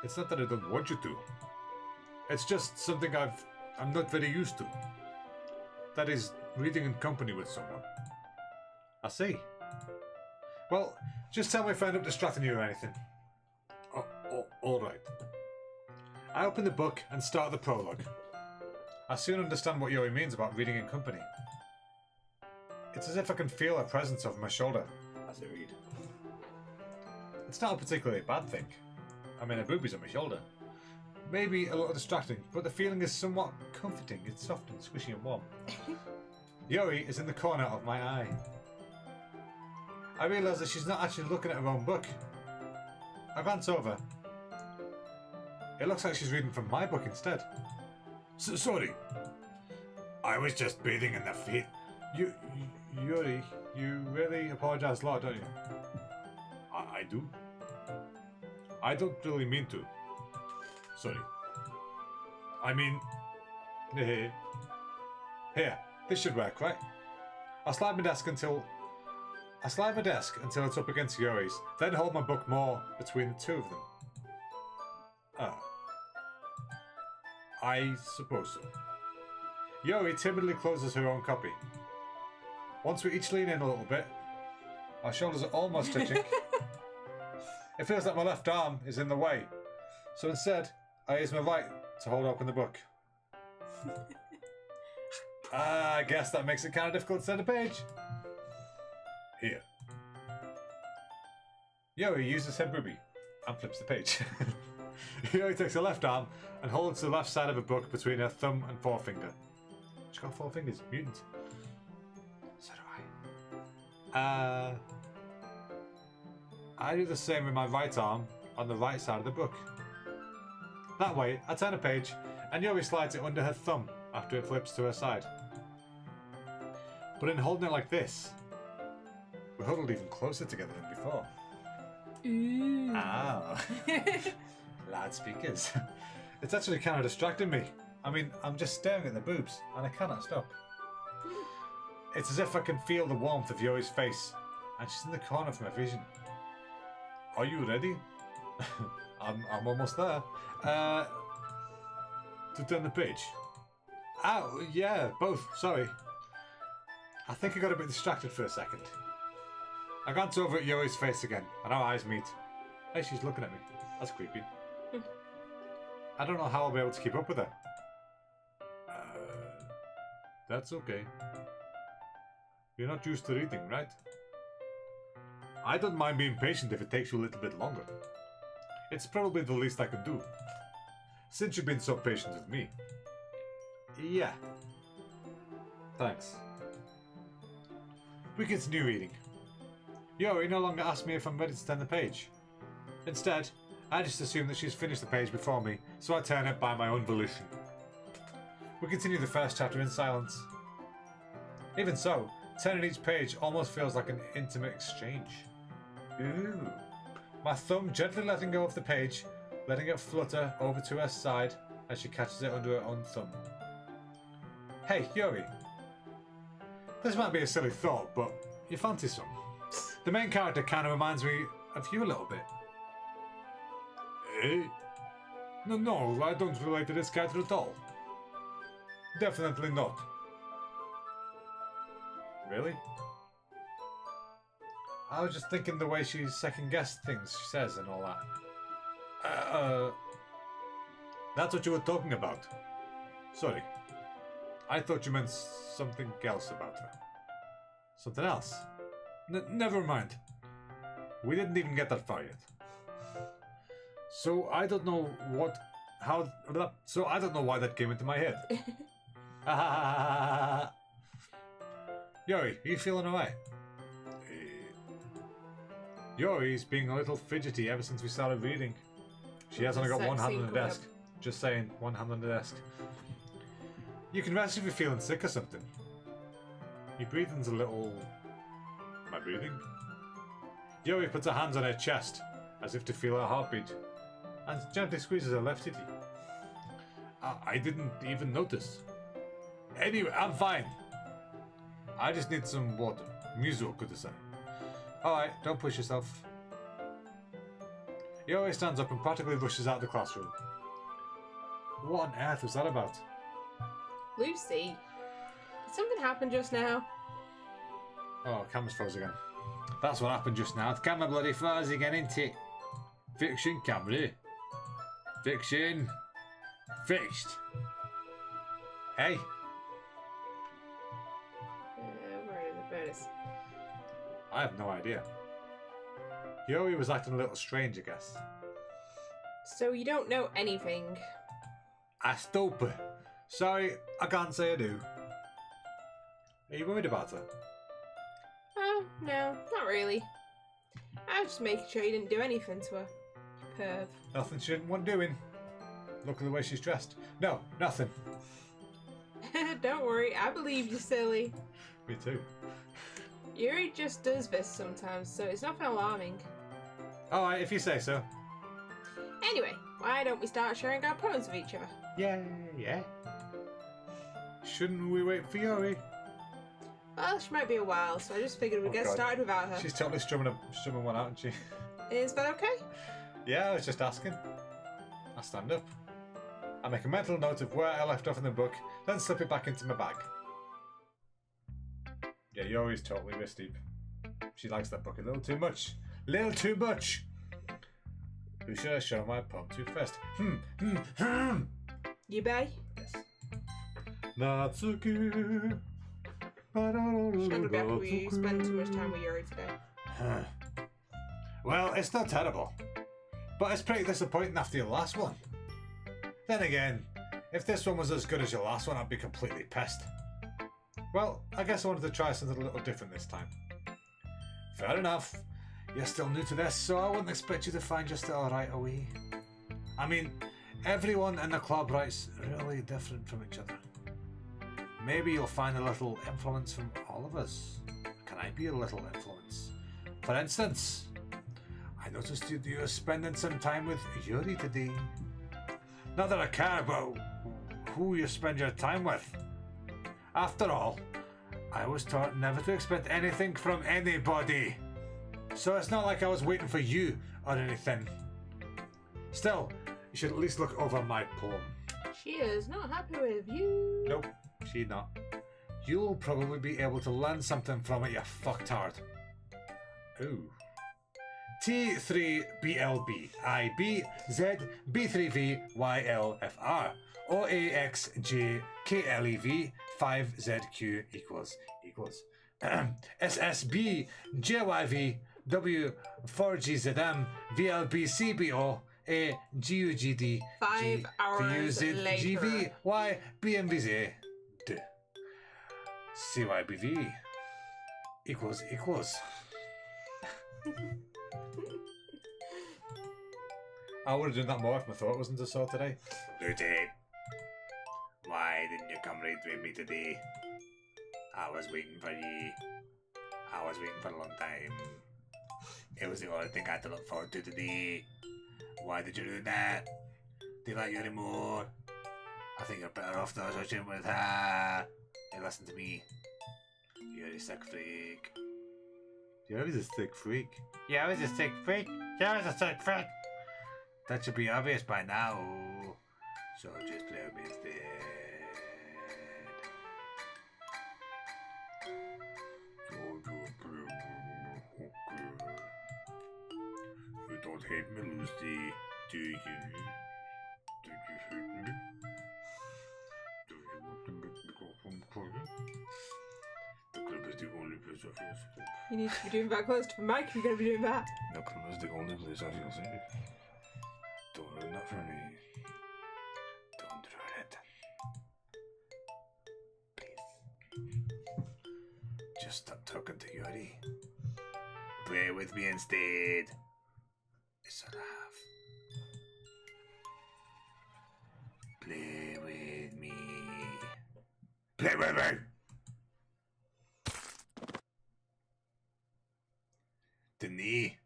It's not that I don't want you to. It's just something I'm not very used to. That is, reading in company with someone. I see. Well, just tell me if I end up distracting you or anything. Alright. I open the book and start the prologue. I soon understand what Yuri means about reading in company. It's as if I can feel her presence over my shoulder as I read. It's not a particularly bad thing. I mean, her boobies on my shoulder. Maybe a little distracting, but the feeling is somewhat comforting. It's soft and squishy and warm. Yuri is in the corner of my eye. I realise that she's not actually looking at her own book. I glance over. It looks like she's reading from my book instead. Sorry. I was just bathing in the feet. Yuri, you really apologise a lot, don't you? I do? I don't really mean to. Sorry. I mean... Here, this should work, right? I'll slide my desk until it's up against Yuri's, then hold my book more between the two of them. I suppose so. Yuri timidly closes her own copy. Once we each lean in a little bit, our shoulders are almost touching. It feels like my left arm is in the way, so instead, I use my right to hold open the book. I guess that makes it kind of difficult to turn the page. Here. Yuri uses her boobie and flips the page. Yuri takes her left arm and holds the left side of a book between her thumb and forefinger. She's got 4 fingers, mutant. So do I. I do the same with my right arm on the right side of the book. That way, I turn a page and Yuri slides it under her thumb after it flips to her side. But in holding it like this, we're huddled even closer together than before. Ooh. Ah. Loudspeakers. It's actually kind of distracting me. I mean, I'm just staring at the boobs and I cannot stop. It's as if I can feel the warmth of Yuri's face and she's in the corner of my vision. Are you ready? I'm almost there. To turn the page. Oh, yeah, both, sorry. I think I got a bit distracted for a second. I glance over at Yuri's face again, and our eyes meet. Hey, she's looking at me. That's creepy. I don't know how I'll be able to keep up with her. That's okay. You're not used to reading, right? I don't mind being patient if it takes you a little bit longer. It's probably the least I can do. Since you've been so patient with me. Yeah. Thanks. We continue reading. Yori no longer asks me if I'm ready to turn the page. Instead, I just assume that she's finished the page before me, so I turn it by my own volition. We continue the first chapter in silence. Even so, turning each page almost feels like an intimate exchange. Ooh. My thumb gently letting go of the page, letting it flutter over to her side as she catches it under her own thumb. Hey, Yori. This might be a silly thought, but you fancy some? The main character kind of reminds me of you a little bit. Eh? No, I don't relate to this character at all. Definitely not. Really? I was just thinking the way she second-guessed things she says and all that. That's what you were talking about. Sorry. I thought you meant something else about her. Something else? Never mind. We didn't even get that far yet. So I don't know why that came into my head. Yori, are you feeling alright? Yori's being a little fidgety ever since we started reading. She has only got one hand on the desk. Just saying, one hand on the desk. You can rest if you're feeling sick or something. Your breathing's a little... Am I breathing? Yori puts her hands on her chest, as if to feel her heartbeat, and gently squeezes her left titty. I didn't even notice. Anyway, I'm fine. I just need some water. Mizu kudasai. Alright, don't push yourself. Yori stands up and practically rushes out of the classroom. What on earth was that about? Lucy, did something happen just now? Oh, camera's froze again. That's what happened just now. The camera bloody froze again, ain't it? Fiction camera. Fiction. Fixed. Hey. Where are the birds? I have no idea. Yori was acting a little strange, I guess. So you don't know anything? I stupid. Sorry, I can't say I do. Are you worried about her? No, not really. I was just making sure you didn't do anything to her. You perv. Nothing she didn't want doing. Look at the way she's dressed. No, nothing. Don't worry, I believe you, silly. Me too. Yuri just does this sometimes, so it's nothing alarming. Alright, if you say so. Anyway, why don't we start sharing our poems with each other? Yeah. Shouldn't we wait for Yori? Well, she might be a while, so I just figured we'd get God. started without her. She's totally strumming one out, isn't she? Is that okay? Yeah, I was just asking. I stand up. I make a mental note of where I left off in the book, then slip it back into my bag. Yeah, Yori's totally wrist deep. She likes that book a little too much. Little too much! Who should I show my poem to first? You bay? Yes. Natsuki. She's not gonna be happy we spend too much time with Yuri today. Well, it's not terrible. But it's pretty disappointing after your last one. Then again, if this one was as good as your last one, I'd be completely pissed. Well, I guess I wanted to try something a little different this time. Fair enough. You're still new to this, so I wouldn't expect you to find your style right away. I mean, everyone in the club writes really different from each other. Maybe you'll find a little influence from all of us. Can I be a little influence? For instance, I noticed you were spending some time with Yuri today. Not that I care about who you spend your time with. After all, I was taught never to expect anything from anybody. So it's not like I was waiting for you or anything. Still, you should at least look over my poem. She is not happy with you. Nope, she's not. You'll probably be able to learn something from it, you fucktard. Ooh. T3BLB, IBZ B3VYLFR, OAXJKLEV 5ZQ equals. SSB JYV W4GZM VLBCBO AGUGD 5 hours later. GVY BMVZ CYBV equals. I would have done that more if my throat wasn't so sore today. Lieutenant, why didn't you come right with me today? I was waiting for you. I was waiting for a long time. It was the only thing I had to look forward to today. Why did you do that? Do you like you anymore? I think you're better off not touching with her. Hey, listen to me. You're a sick freak. Yeah, I was a sick freak. Yeah, I was a sick freak. Yeah, I was a sick freak. That should be obvious by now. So just play with me instead. You don't hate me, Lucy, do you? Do you hate me? Do you want to make me go home crying? The club is the only place I feel safe. You need to be doing that close to the mic if you're going to be doing that. The club is the only place I feel safe. Don't ruin that for me. Don't ruin it. Please. Just stop talking to Yuri. Play with me instead. It's a laugh. Play with me. Play with me! The knee.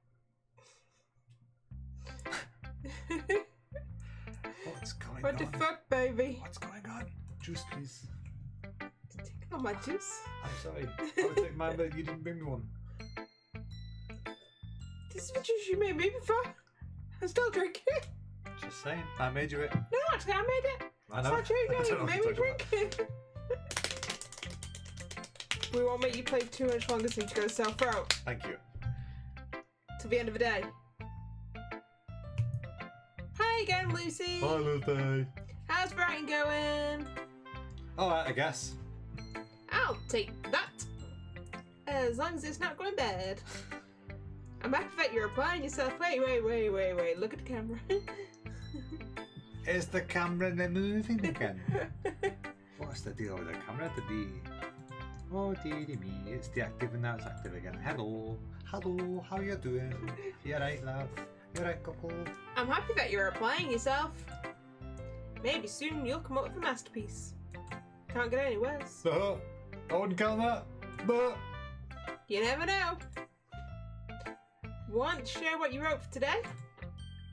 What's going on? What the fuck, baby? What's going on? Juice, please. Take all my juice. I'm sorry. I would take mine, but you didn't bring me one. This is the juice you made me before. I'm still drinking it. Just saying. I made you it. No, actually, I made it. I know. It's not you, I don't know you what made you're me drink it. We won't make you play for too much longer so you can go sell throat Thank you. till the end of the day. Hi again, Lucy. Hi, Lucy. How's Brighton going? Alright, I guess. I'll take that. As long as it's not going bad. I'm happy that you're applying yourself. Wait. Look at the camera. Is the camera moving again? What's the deal with the camera today? Oh dearie me, it's deactive now it's active again. Hello, how you doing? You alright, love? You alright, cuckold? I'm happy that you're applying yourself. Maybe soon you'll come up with a masterpiece. Can't get any worse. I wouldn't count that, but... You never know. Want to share what you wrote for today?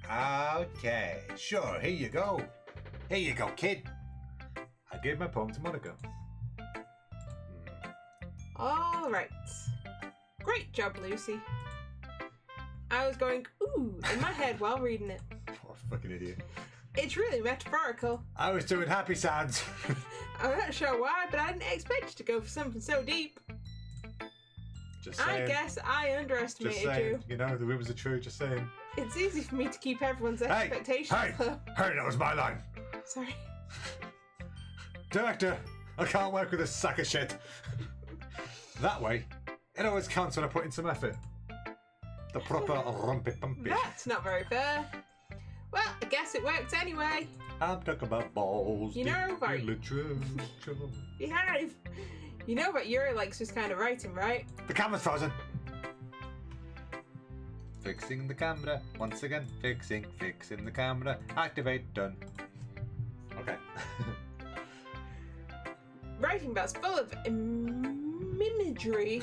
Okay, sure, here you go. Here you go, kid. I gave my poem to Monica. Alright. Great job, Lucy. I was going, ooh, in my head while reading it. What a fucking idiot. It's really metaphorical. I was doing happy sounds. I'm not sure why, but I didn't expect you to go for something so deep. Just saying. I guess I Just underestimated saying. you. You know, the rumors are true, just saying. It's easy for me to keep everyone's expectations low. Hey, that was my line. Sorry. Director, I can't work with this sack of shit. That way, it always counts when I put in some effort. The proper rumpy-pumpy. That's not very fair. Well, I guess it worked anyway. I'm talking about balls. You know, right? Literature. Behave. You know what Yuri likes this kind of writing, right? The camera's frozen. Fixing the camera. Once again, fixing the camera. Activate, done. Okay. Writing that's full of imagery.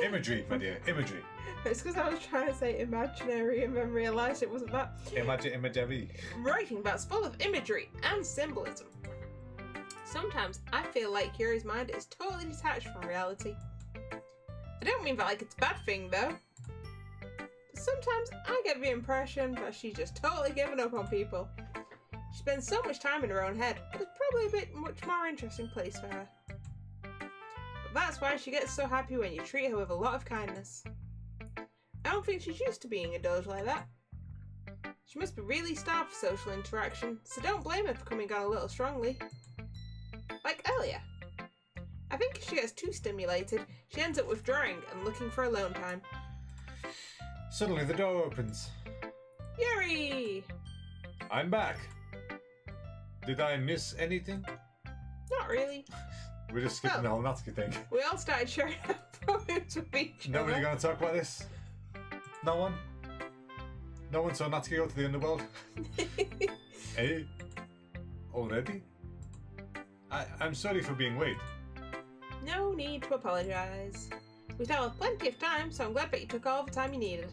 Imagery, my dear. Imagery. It's because I was trying to say imaginary and then realised it wasn't that. Imagery. Writing that's full of imagery and symbolism. Sometimes I feel like Yuri's mind is totally detached from reality. I don't mean that like it's a bad thing though. But sometimes I get the impression that she's just totally given up on people. She spends so much time in her own head, but it's probably a bit much more interesting place for her. But that's why she gets so happy when you treat her with a lot of kindness. I don't think she's used to being indulged like that. She must be really starved for social interaction, so don't blame her for coming on a little strongly. Like earlier. I think if she gets too stimulated, she ends up withdrawing and looking for alone time. Suddenly the door opens. Yuri! I'm back. Did I miss anything? Not really. We're just skipping the whole Natsuki thing. We all started sharing our poems with each Nobody other. gonna talk about this? No one? No one saw Natsuki go to the underworld? Hey? Already? I'm sorry for being late. No need to apologise. We still have plenty of time, so I'm glad that you took all the time you needed.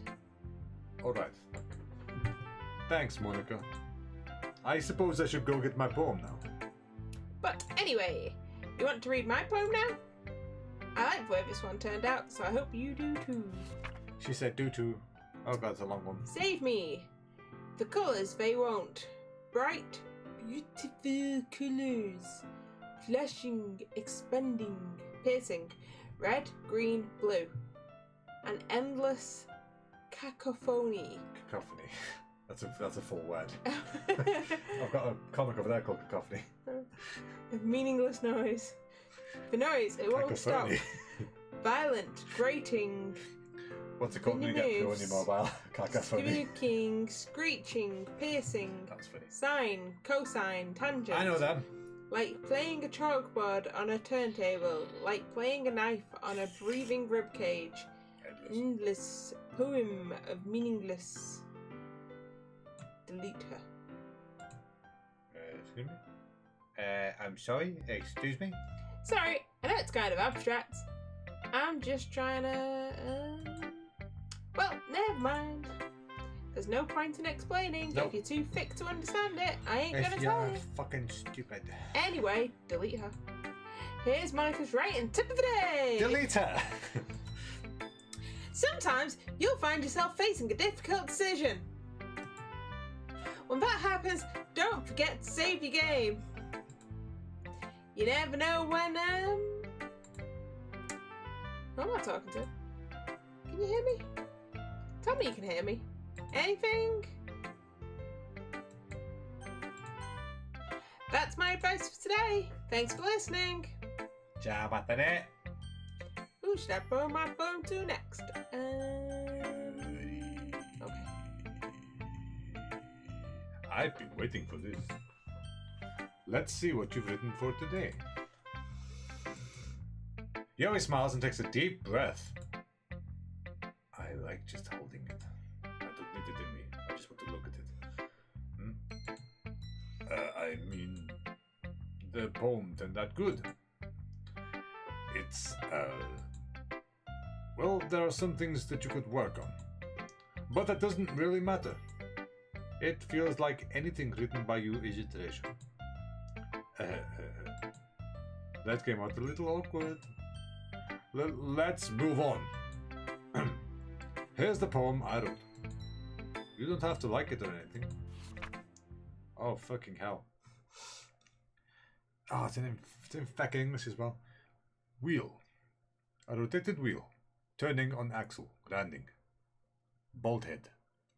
Alright. Thanks, Monica. I suppose I should go get my poem now. But anyway, you want to read my poem now? I like the way this one turned out, so I hope you do too. She said do too. Oh god, it's a long one. Save me! The colours they won't. Bright, beautiful colours. Flashing, expanding, piercing. Red, green, blue. An endless cacophony. Cacophony. That's a full word. I've got a comic over there called Cacophony. A meaningless noise. The noise, it won't stop. Cacophony. Violent, grating, What's it called when you get through on your mobile? Cacophony. squeaking, screeching, piercing. That's funny. Sine, cosine, tangent. I know them. Like playing a chalkboard on a turntable. Like playing a knife on a breathing ribcage. Endless poem of meaningless. Delete her. Excuse me? I'm sorry, excuse me? Sorry, I know it's kind of abstract. I'm just trying to. Well, never mind. There's no point in explaining. Nope. If you're too thick to understand it, I ain't gonna If tell you're you. fucking stupid. Anyway, delete her. Here's Monica's writing tip of the day. Delete her! Sometimes you'll find yourself facing a difficult decision. When that happens, don't forget to save your game. You never know when, Who am I talking to? Can you hear me? Tell me you can hear me. Anything? That's my advice for today. Thanks for listening. Ciao, battene. Who should I throw my phone to next? Okay. I've been waiting for this. Let's see what you've written for today. Yoi smiles and takes a deep breath. I like just holding it. I don't need it in me. I just want to look at it. I mean, the poem turned out good. It's, well, there are some things that you could work on. But that doesn't really matter. It feels like anything written by you is a treasure. That came out a little awkward. Let's move on. Here's the poem I wrote. You don't have to like it or anything. Oh, fucking hell. Oh, it's in fucking English as well. Wheel. A rotated wheel. Turning on axle. Landing. Bolt head.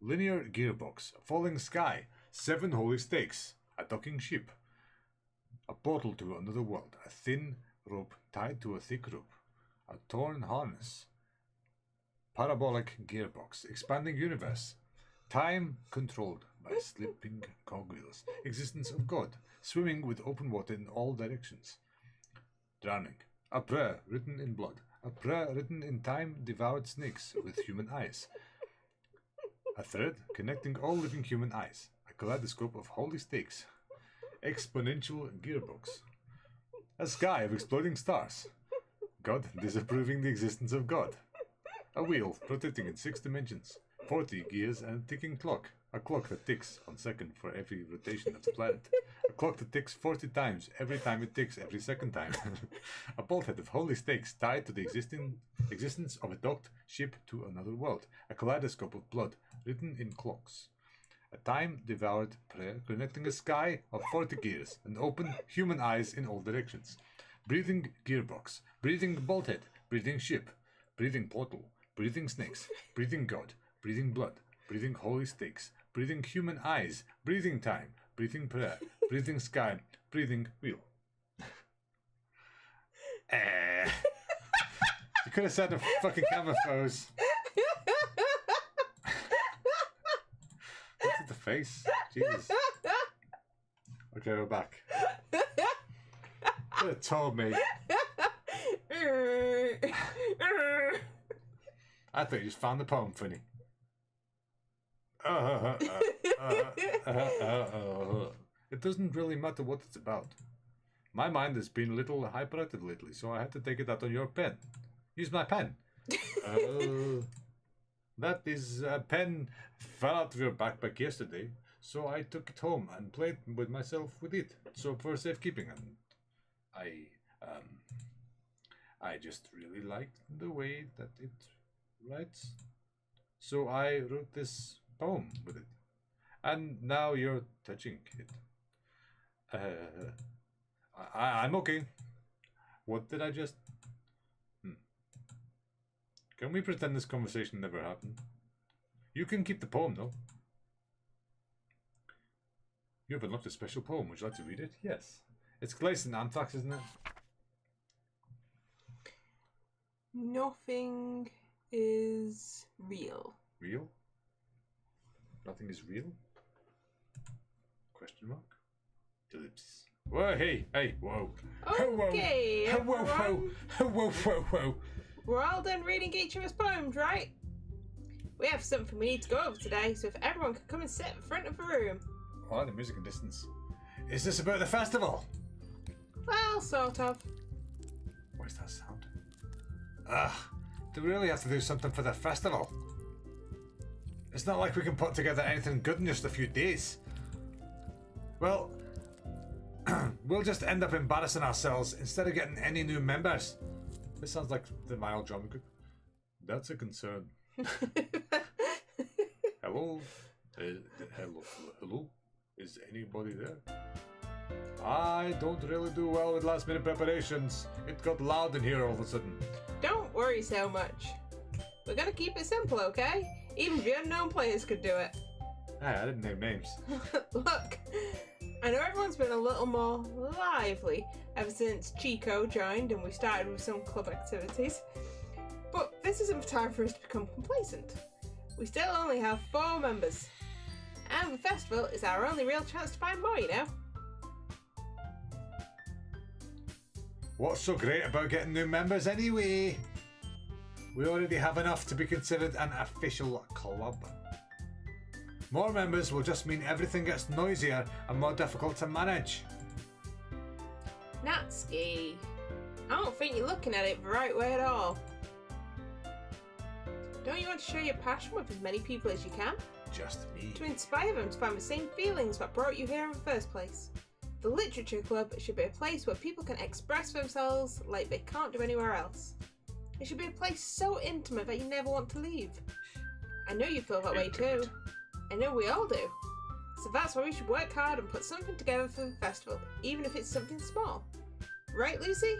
Linear gearbox. Falling sky. 7 holy stakes. A docking ship. A portal to another world. A thin rope tied to a thick rope. A torn harness. Parabolic gearbox. Expanding universe. Time controlled by slipping cogwheels. Existence of God. Swimming with open water in all directions. Drowning. A prayer written in blood. A prayer written in time-devoured snakes with human eyes. A thread connecting all living human eyes. A kaleidoscope of holy stakes. Exponential gearbox. A sky of exploding stars. God disapproving the existence of God. A wheel rotating in 6 dimensions. 40 gears and a ticking clock. A clock that ticks 1 second for every rotation of the planet. A clock that ticks 40 times every time it ticks every second time. A bolthead of holy stakes tied to the existence of a docked ship to another world. A kaleidoscope of blood written in clocks. A time-devoured prayer connecting a sky of 40 gears and open human eyes in all directions. Breathing gearbox. Breathing bolthead. Breathing ship. Breathing portal. breathing snakes, breathing God, breathing blood, breathing holy stakes, breathing human eyes, breathing time, breathing prayer, breathing sky, breathing wheel. You could have said the fucking camera froze. Look at the face. Jesus. Okay, we're back. Could have told me. I thought you just found the poem funny. It doesn't really matter what it's about. My mind has been a little hyperactive lately, so I had to take it out on your pen. Use my pen. That is a pen fell out of your backpack yesterday, so I took it home and played with myself with it. So for safekeeping, and I just really liked the way that it writes. So I wrote this poem with it. And now you're touching it. I'm okay. What did I just... Can we pretend this conversation never happened? You can keep the poem, though. You have unlocked a special poem. Would you like to read it? Yes. It's Gleison Anthrax, isn't it? Nothing is real. Real? Nothing is real? Question mark? Ellipsis. Whoa, hey, whoa. Okay, Whoa, whoa. We're all done reading each other's poems, right? We have something we need to go over today, so if everyone could come and sit in front of the room. Oh, the music and distance. Is this about the festival? Well, sort of. Where's that sound? Do we really have to do something for the festival? It's not like we can put together anything good in just a few days. Well, we'll just end up embarrassing ourselves instead of getting any new members. This sounds like the mild drama group. That's a concern. Hello? Hello? Is anybody there? I don't really do well with last minute preparations. It got loud in here all of a sudden. Don't worry so much. We're gonna keep it simple, okay? Even the unknown players could do it. Hey, I didn't name names. Look, I know everyone's been a little more lively ever since Chico joined and we started with some club activities. But this isn't the time for us to become complacent. We still only have 4 members. And the festival is our only real chance to find more, you know? What's so great about getting new members anyway? We already have enough to be considered an official club. More members will just mean everything gets noisier and more difficult to manage. Natsuki, I don't think you're looking at it the right way at all. Don't you want to share your passion with as many people as you can? Just me. To inspire them to find the same feelings that brought you here in the first place. The Literature Club should be a place where people can express themselves like they can't do anywhere else. It should be a place so intimate that you never want to leave. I know you feel that way too. I know we all do. So that's why we should work hard and put something together for the festival, even if it's something small. Right, Lucy?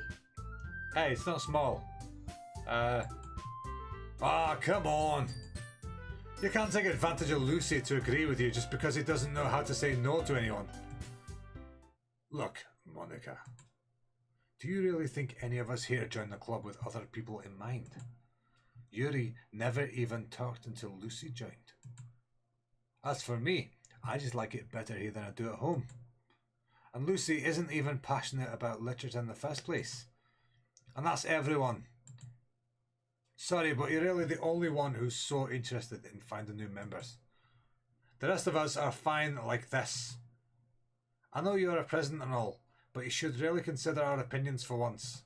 Hey, it's not small. Come on. You can't take advantage of Lucy to agree with you just because he doesn't know how to say no to anyone. Look, Monica. Do you really think any of us here joined the club with other people in mind? Yuri never even talked until Lucy joined. As for me, I just like it better here than I do at home. And Lucy isn't even passionate about literature in the first place. And that's everyone. Sorry, but you're really the only one who's so interested in finding new members. The rest of us are fine like this. I know you're a president and all, but you should really consider our opinions for once.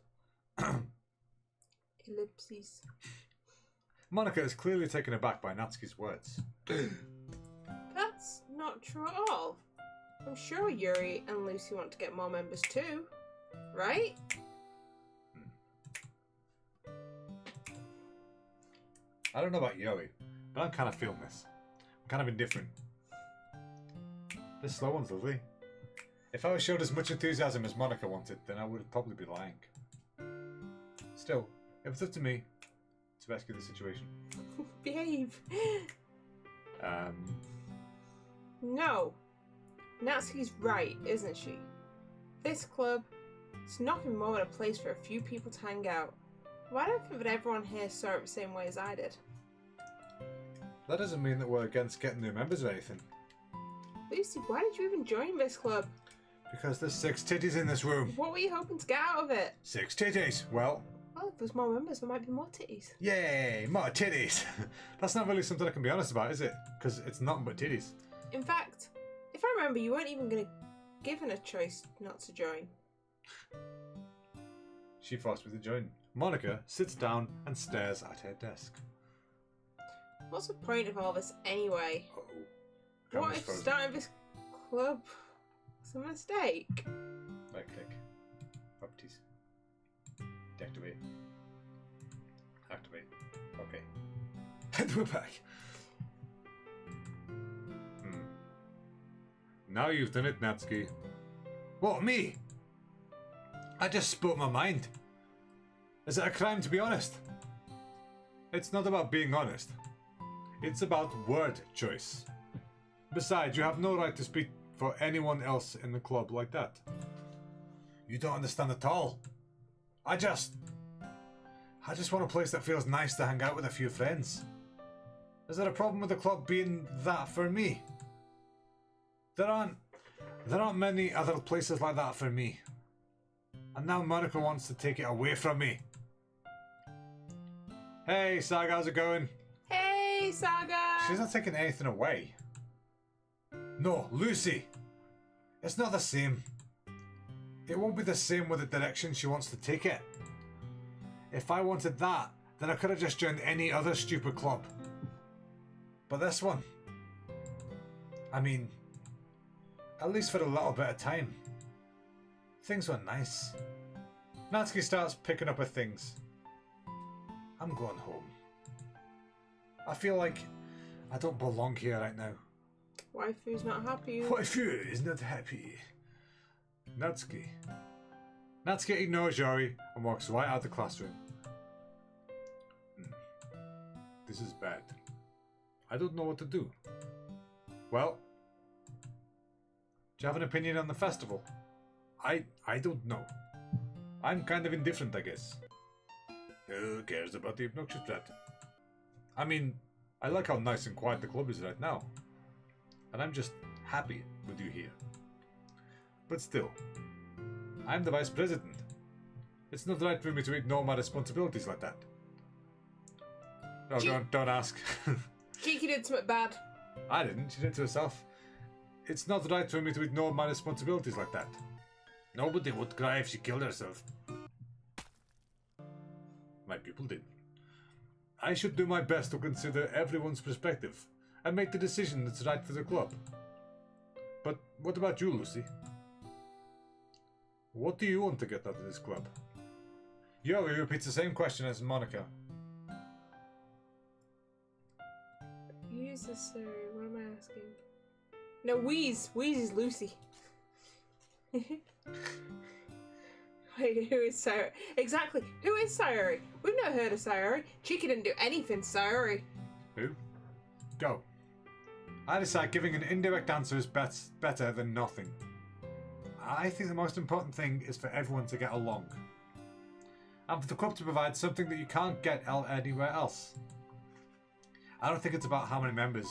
Ellipses. Monica is clearly taken aback by Natsuki's words. That's not true at all. I'm sure Yuri and Lucy want to get more members too, right? I don't know about Yuri, but I'm kind of feeling this. I'm kind of indifferent. This slow one's lovely. If I was showed as much enthusiasm as Monica wanted, then I would probably be lying. Still, if it's up to me, to rescue the situation. Behave. Um, No. Natsuki's right, isn't she? This club is nothing more than a place for a few people to hang out. Why don't I think that everyone here saw it the same way as I did? that doesn't mean that we're against getting new members or anything. Lucy, why did you even join this club? Because there's 6 titties in this room. What were you hoping to get out of it? 6 titties. Well, If there's more members, there might be more titties. yay, more titties. That's not really something I can be honest about, is it? Because it's nothing but titties. In fact, if I remember, you weren't even given a choice not to join. She forced me to join. Monica sits down and stares at her desk. What's the point of all this anyway? Uh-oh. What if starting this club was a mistake? Right click. Properties. Deactivate. Activate. Okay. We're back. Now you've done it, Natsuki. What, me? I just spoke my mind. Is it a crime to be honest? It's not about being honest. It's about word choice. Besides, you have no right to speak for anyone else in the club like that. You don't understand at all. I just want a place that feels nice to hang out with a few friends. Is there a problem with the club being that for me? There aren't many other places like that for me. And now Monica wants to take it away from me. Hey, Saga, how's it going? Hey, Saga! She's not taking anything away. No, Lucy. It's not the same. It won't be the same with the direction she wants to take it. If I wanted that, then I could have just joined any other stupid club. But this one, I mean, at least for a little bit of time, things were nice. Natsuki starts picking up her things. I'm going home. I feel like I don't belong here right now. Waifu's not happy. Waifu is not happy. Natsuki. Natsuki ignores Yori and walks right out of the classroom. This is bad. I don't know what to do. Well, do you have an opinion on the festival? I don't know. I'm kind of indifferent, I guess. Who cares about the obnoxious brat? I mean, I like how nice and quiet the club is right now. And I'm just happy with you here. But still, I'm the vice president. It's not right for me to ignore my responsibilities like that. No, don't ask. Cheeky did something bad. I didn't. She did it to herself. It's not right for me to ignore my responsibilities like that. Nobody would cry if she killed herself. My people did. I should do my best to consider everyone's perspective and make the decision that's right for the club. But what about you, Lucy? What do you want to get out of this club? Yuri repeats the same question as Monica. Who's this, sorry? What am I asking? No, Wheeze. Wheeze is Lucy. Wait, who is Sayori? Exactly. Who is Sayori? We've never heard of Sayori. Cheeky didn't do anything, Sayori. Who? Go. I decide giving an indirect answer is better than nothing. I think the most important thing is for everyone to get along. And for the club to provide something that you can't get anywhere else. I don't think it's about how many members,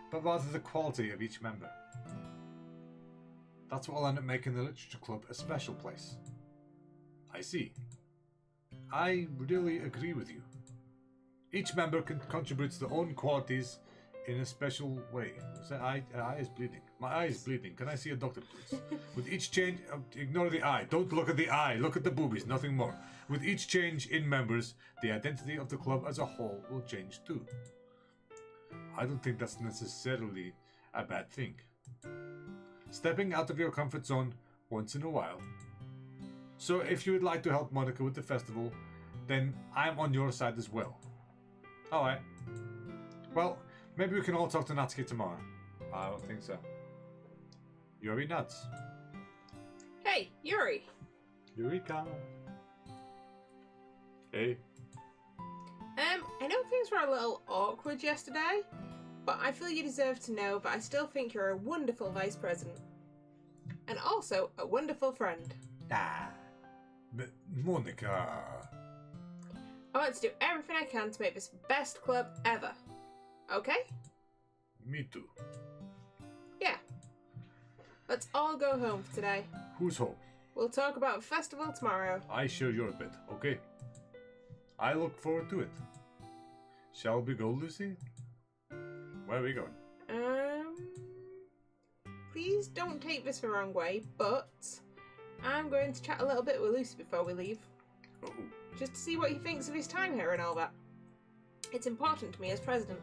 but rather the quality of each member. That's what will end up making the literature club a special place. I see. I really agree with you. Each member contributes their own qualities in a special way. So eye is bleeding. My eye is bleeding. Can I see a doctor, please? With each change, ignore the eye. Don't look at the eye. Look at the boobies. Nothing more. With each change in members, the identity of the club as a whole will change too. I don't think that's necessarily a bad thing. Stepping out of your comfort zone once in a while. So if you would like to help Monica with the festival, then I'm on your side as well. Alright. Well, maybe we can all talk to Natsuki tomorrow. I don't think so. Yuri nuts. Hey, Yuri. Eureka. Hey. I know know things were a little awkward yesterday, but I feel you deserve to know that I still think you're a wonderful vice president. And also a wonderful friend. Ah. Monica. I want to do everything I can to make this the best club ever. Okay? Me too. Yeah. Let's all go home for today. Who's home? We'll talk about the festival tomorrow. I share your bed, okay? I look forward to it. Shall we go, Lucy? Where are we going? Please don't take this the wrong way, but I'm going to chat a little bit with Lucy before we leave. Oh. Just to see what he thinks of his time here and all that. It's important to me as president.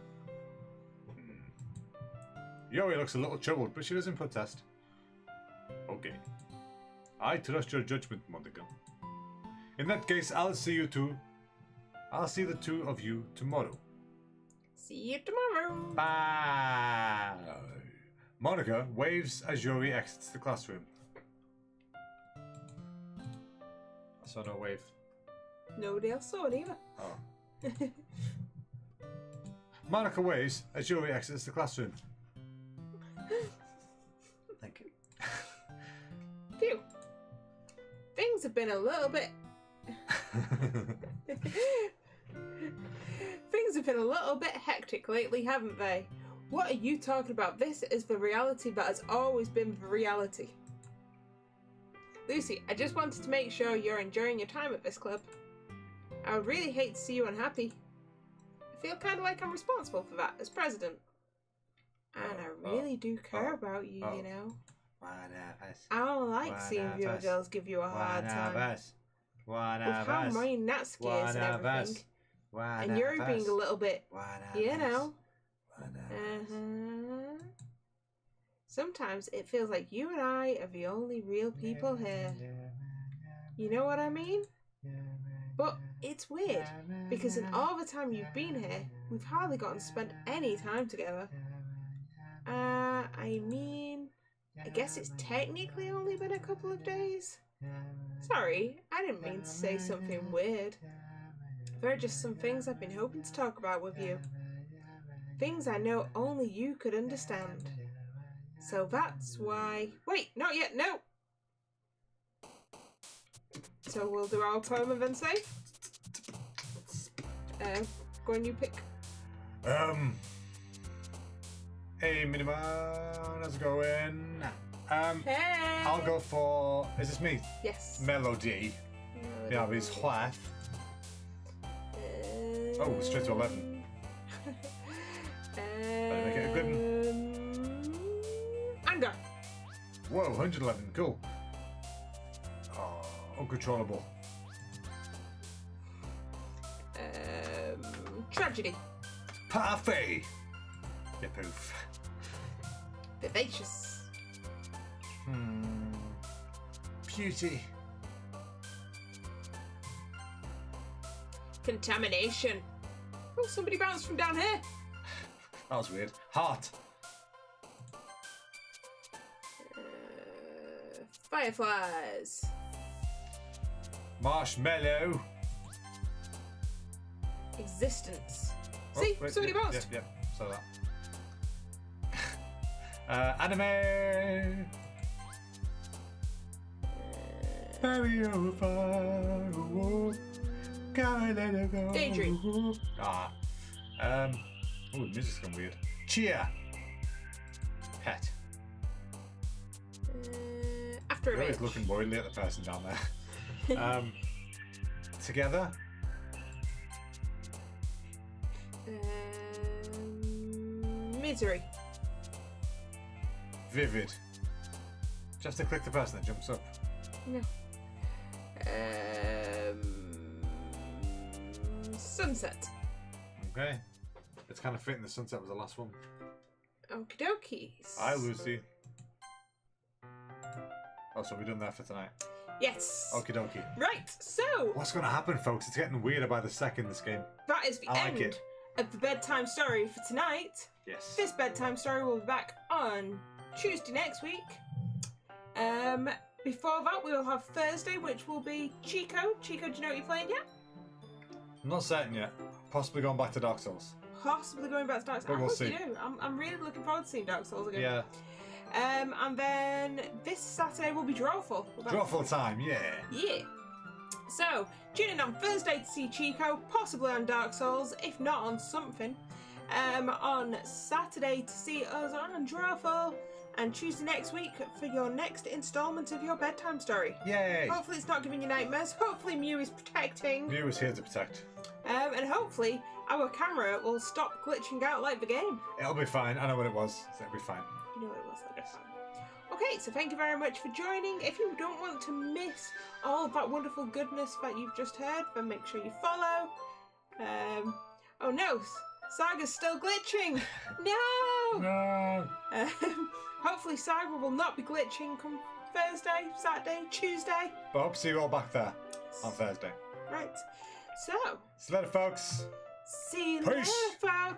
Yoi looks a little troubled, but she doesn't protest. Okay. I trust your judgment, Monica. In that case, I'll see you two. I'll see the two of you tomorrow. See you tomorrow. Bye. Monica waves as Yuri exits the classroom. I saw no wave. Nobody else saw it either. Oh. Monica waves as Yuri exits the classroom. Thank you. Phew. Things have been a little bit... Things have been a little bit hectic lately, haven't they? What are you talking about? This is the reality that has always been the reality. Lucy, I just wanted to make sure you're enjoying your time at this club. I would really hate to see you unhappy. I feel kind of like I'm responsible for that as president. And I really do care about you, you know. I don't like seeing the other girls give you a hard time. With how Murray Natsuki is and everything. And you're being a little bit, you know. Sometimes it feels like you and I are the only real people here. You know what I mean? But it's weird, because in all the time you've been here, we've hardly gotten to spend any time together. I mean, I guess it's technically only been a couple of days. Sorry, I didn't mean to say something weird. There are just some things I've been hoping to talk about with you. Things I know only you could understand. So that's why... Wait, not yet, no! So we'll do our poem and then say? Go on, you pick. Hey, Miniman, how's it going? Hey! I'll go for... Is this me? Yes. Melody. Yeah, his wife. Oh, straight to 11. Better make it a good one. Anger. Whoa, 111, cool. Oh, uncontrollable. Tragedy. Parfait. Yeah, poof. Vivacious. Beauty. Contamination. Oh, somebody bounced from down here. That was weird. Heart. Fireflies. Marshmallow. Existence. Oh, See, wait, somebody bounced. Yeah, saw that. Anime. Bury over. Gotta let it go. Daydream. Ah. Oh, the music's gone weird. Cheer. Pet. After a You're always bit. looking worriedly at the person down there. Together. Misery. Vivid. Just to click the person that jumps up. No. Sunset. Okay. It's kind of fitting the sunset was the last one. Okie dokies. Hi, Lucy. Oh, so we're done there for tonight. Yes. Okie dokie. Right, so What's going to happen, folks? It's getting weirder by the second, this game. that is the I like end it. of the bedtime story for tonight. Yes. This bedtime story will be back on Tuesday next week. Before that, we will have Thursday, which will be Chico. Chico, do you know what you're playing yet? I'm not certain yet. Possibly going back to Dark Souls. Possibly going back to Dark Souls. But I we'll hope see. you do. I'm really looking forward to seeing Dark Souls again. Yeah. And then this Saturday will be Drawful. Drawful time, yeah. Yeah. So, tune in on Thursday to see Chico, possibly on Dark Souls, if not on something. On Saturday to see us on Drawful, and Tuesday next week for your next instalment of your bedtime story. Yay! Hopefully it's not giving you nightmares. Hopefully Mew is protecting. Mew is here to protect. And hopefully our camera will stop glitching out like the game. It'll be fine. I know what it was, so it'll be fine. You know what it was, that'll be fine. Okay, so thank you very much for joining. If you don't want to miss all of that wonderful goodness that you've just heard, then make sure you follow. Oh no, Saga's still glitching. No! No! Hopefully Saga will not be glitching come Thursday, Saturday, Tuesday. But I hope to see you all back there on Thursday. Right, so See you later, folks. see you Peace. later, folks.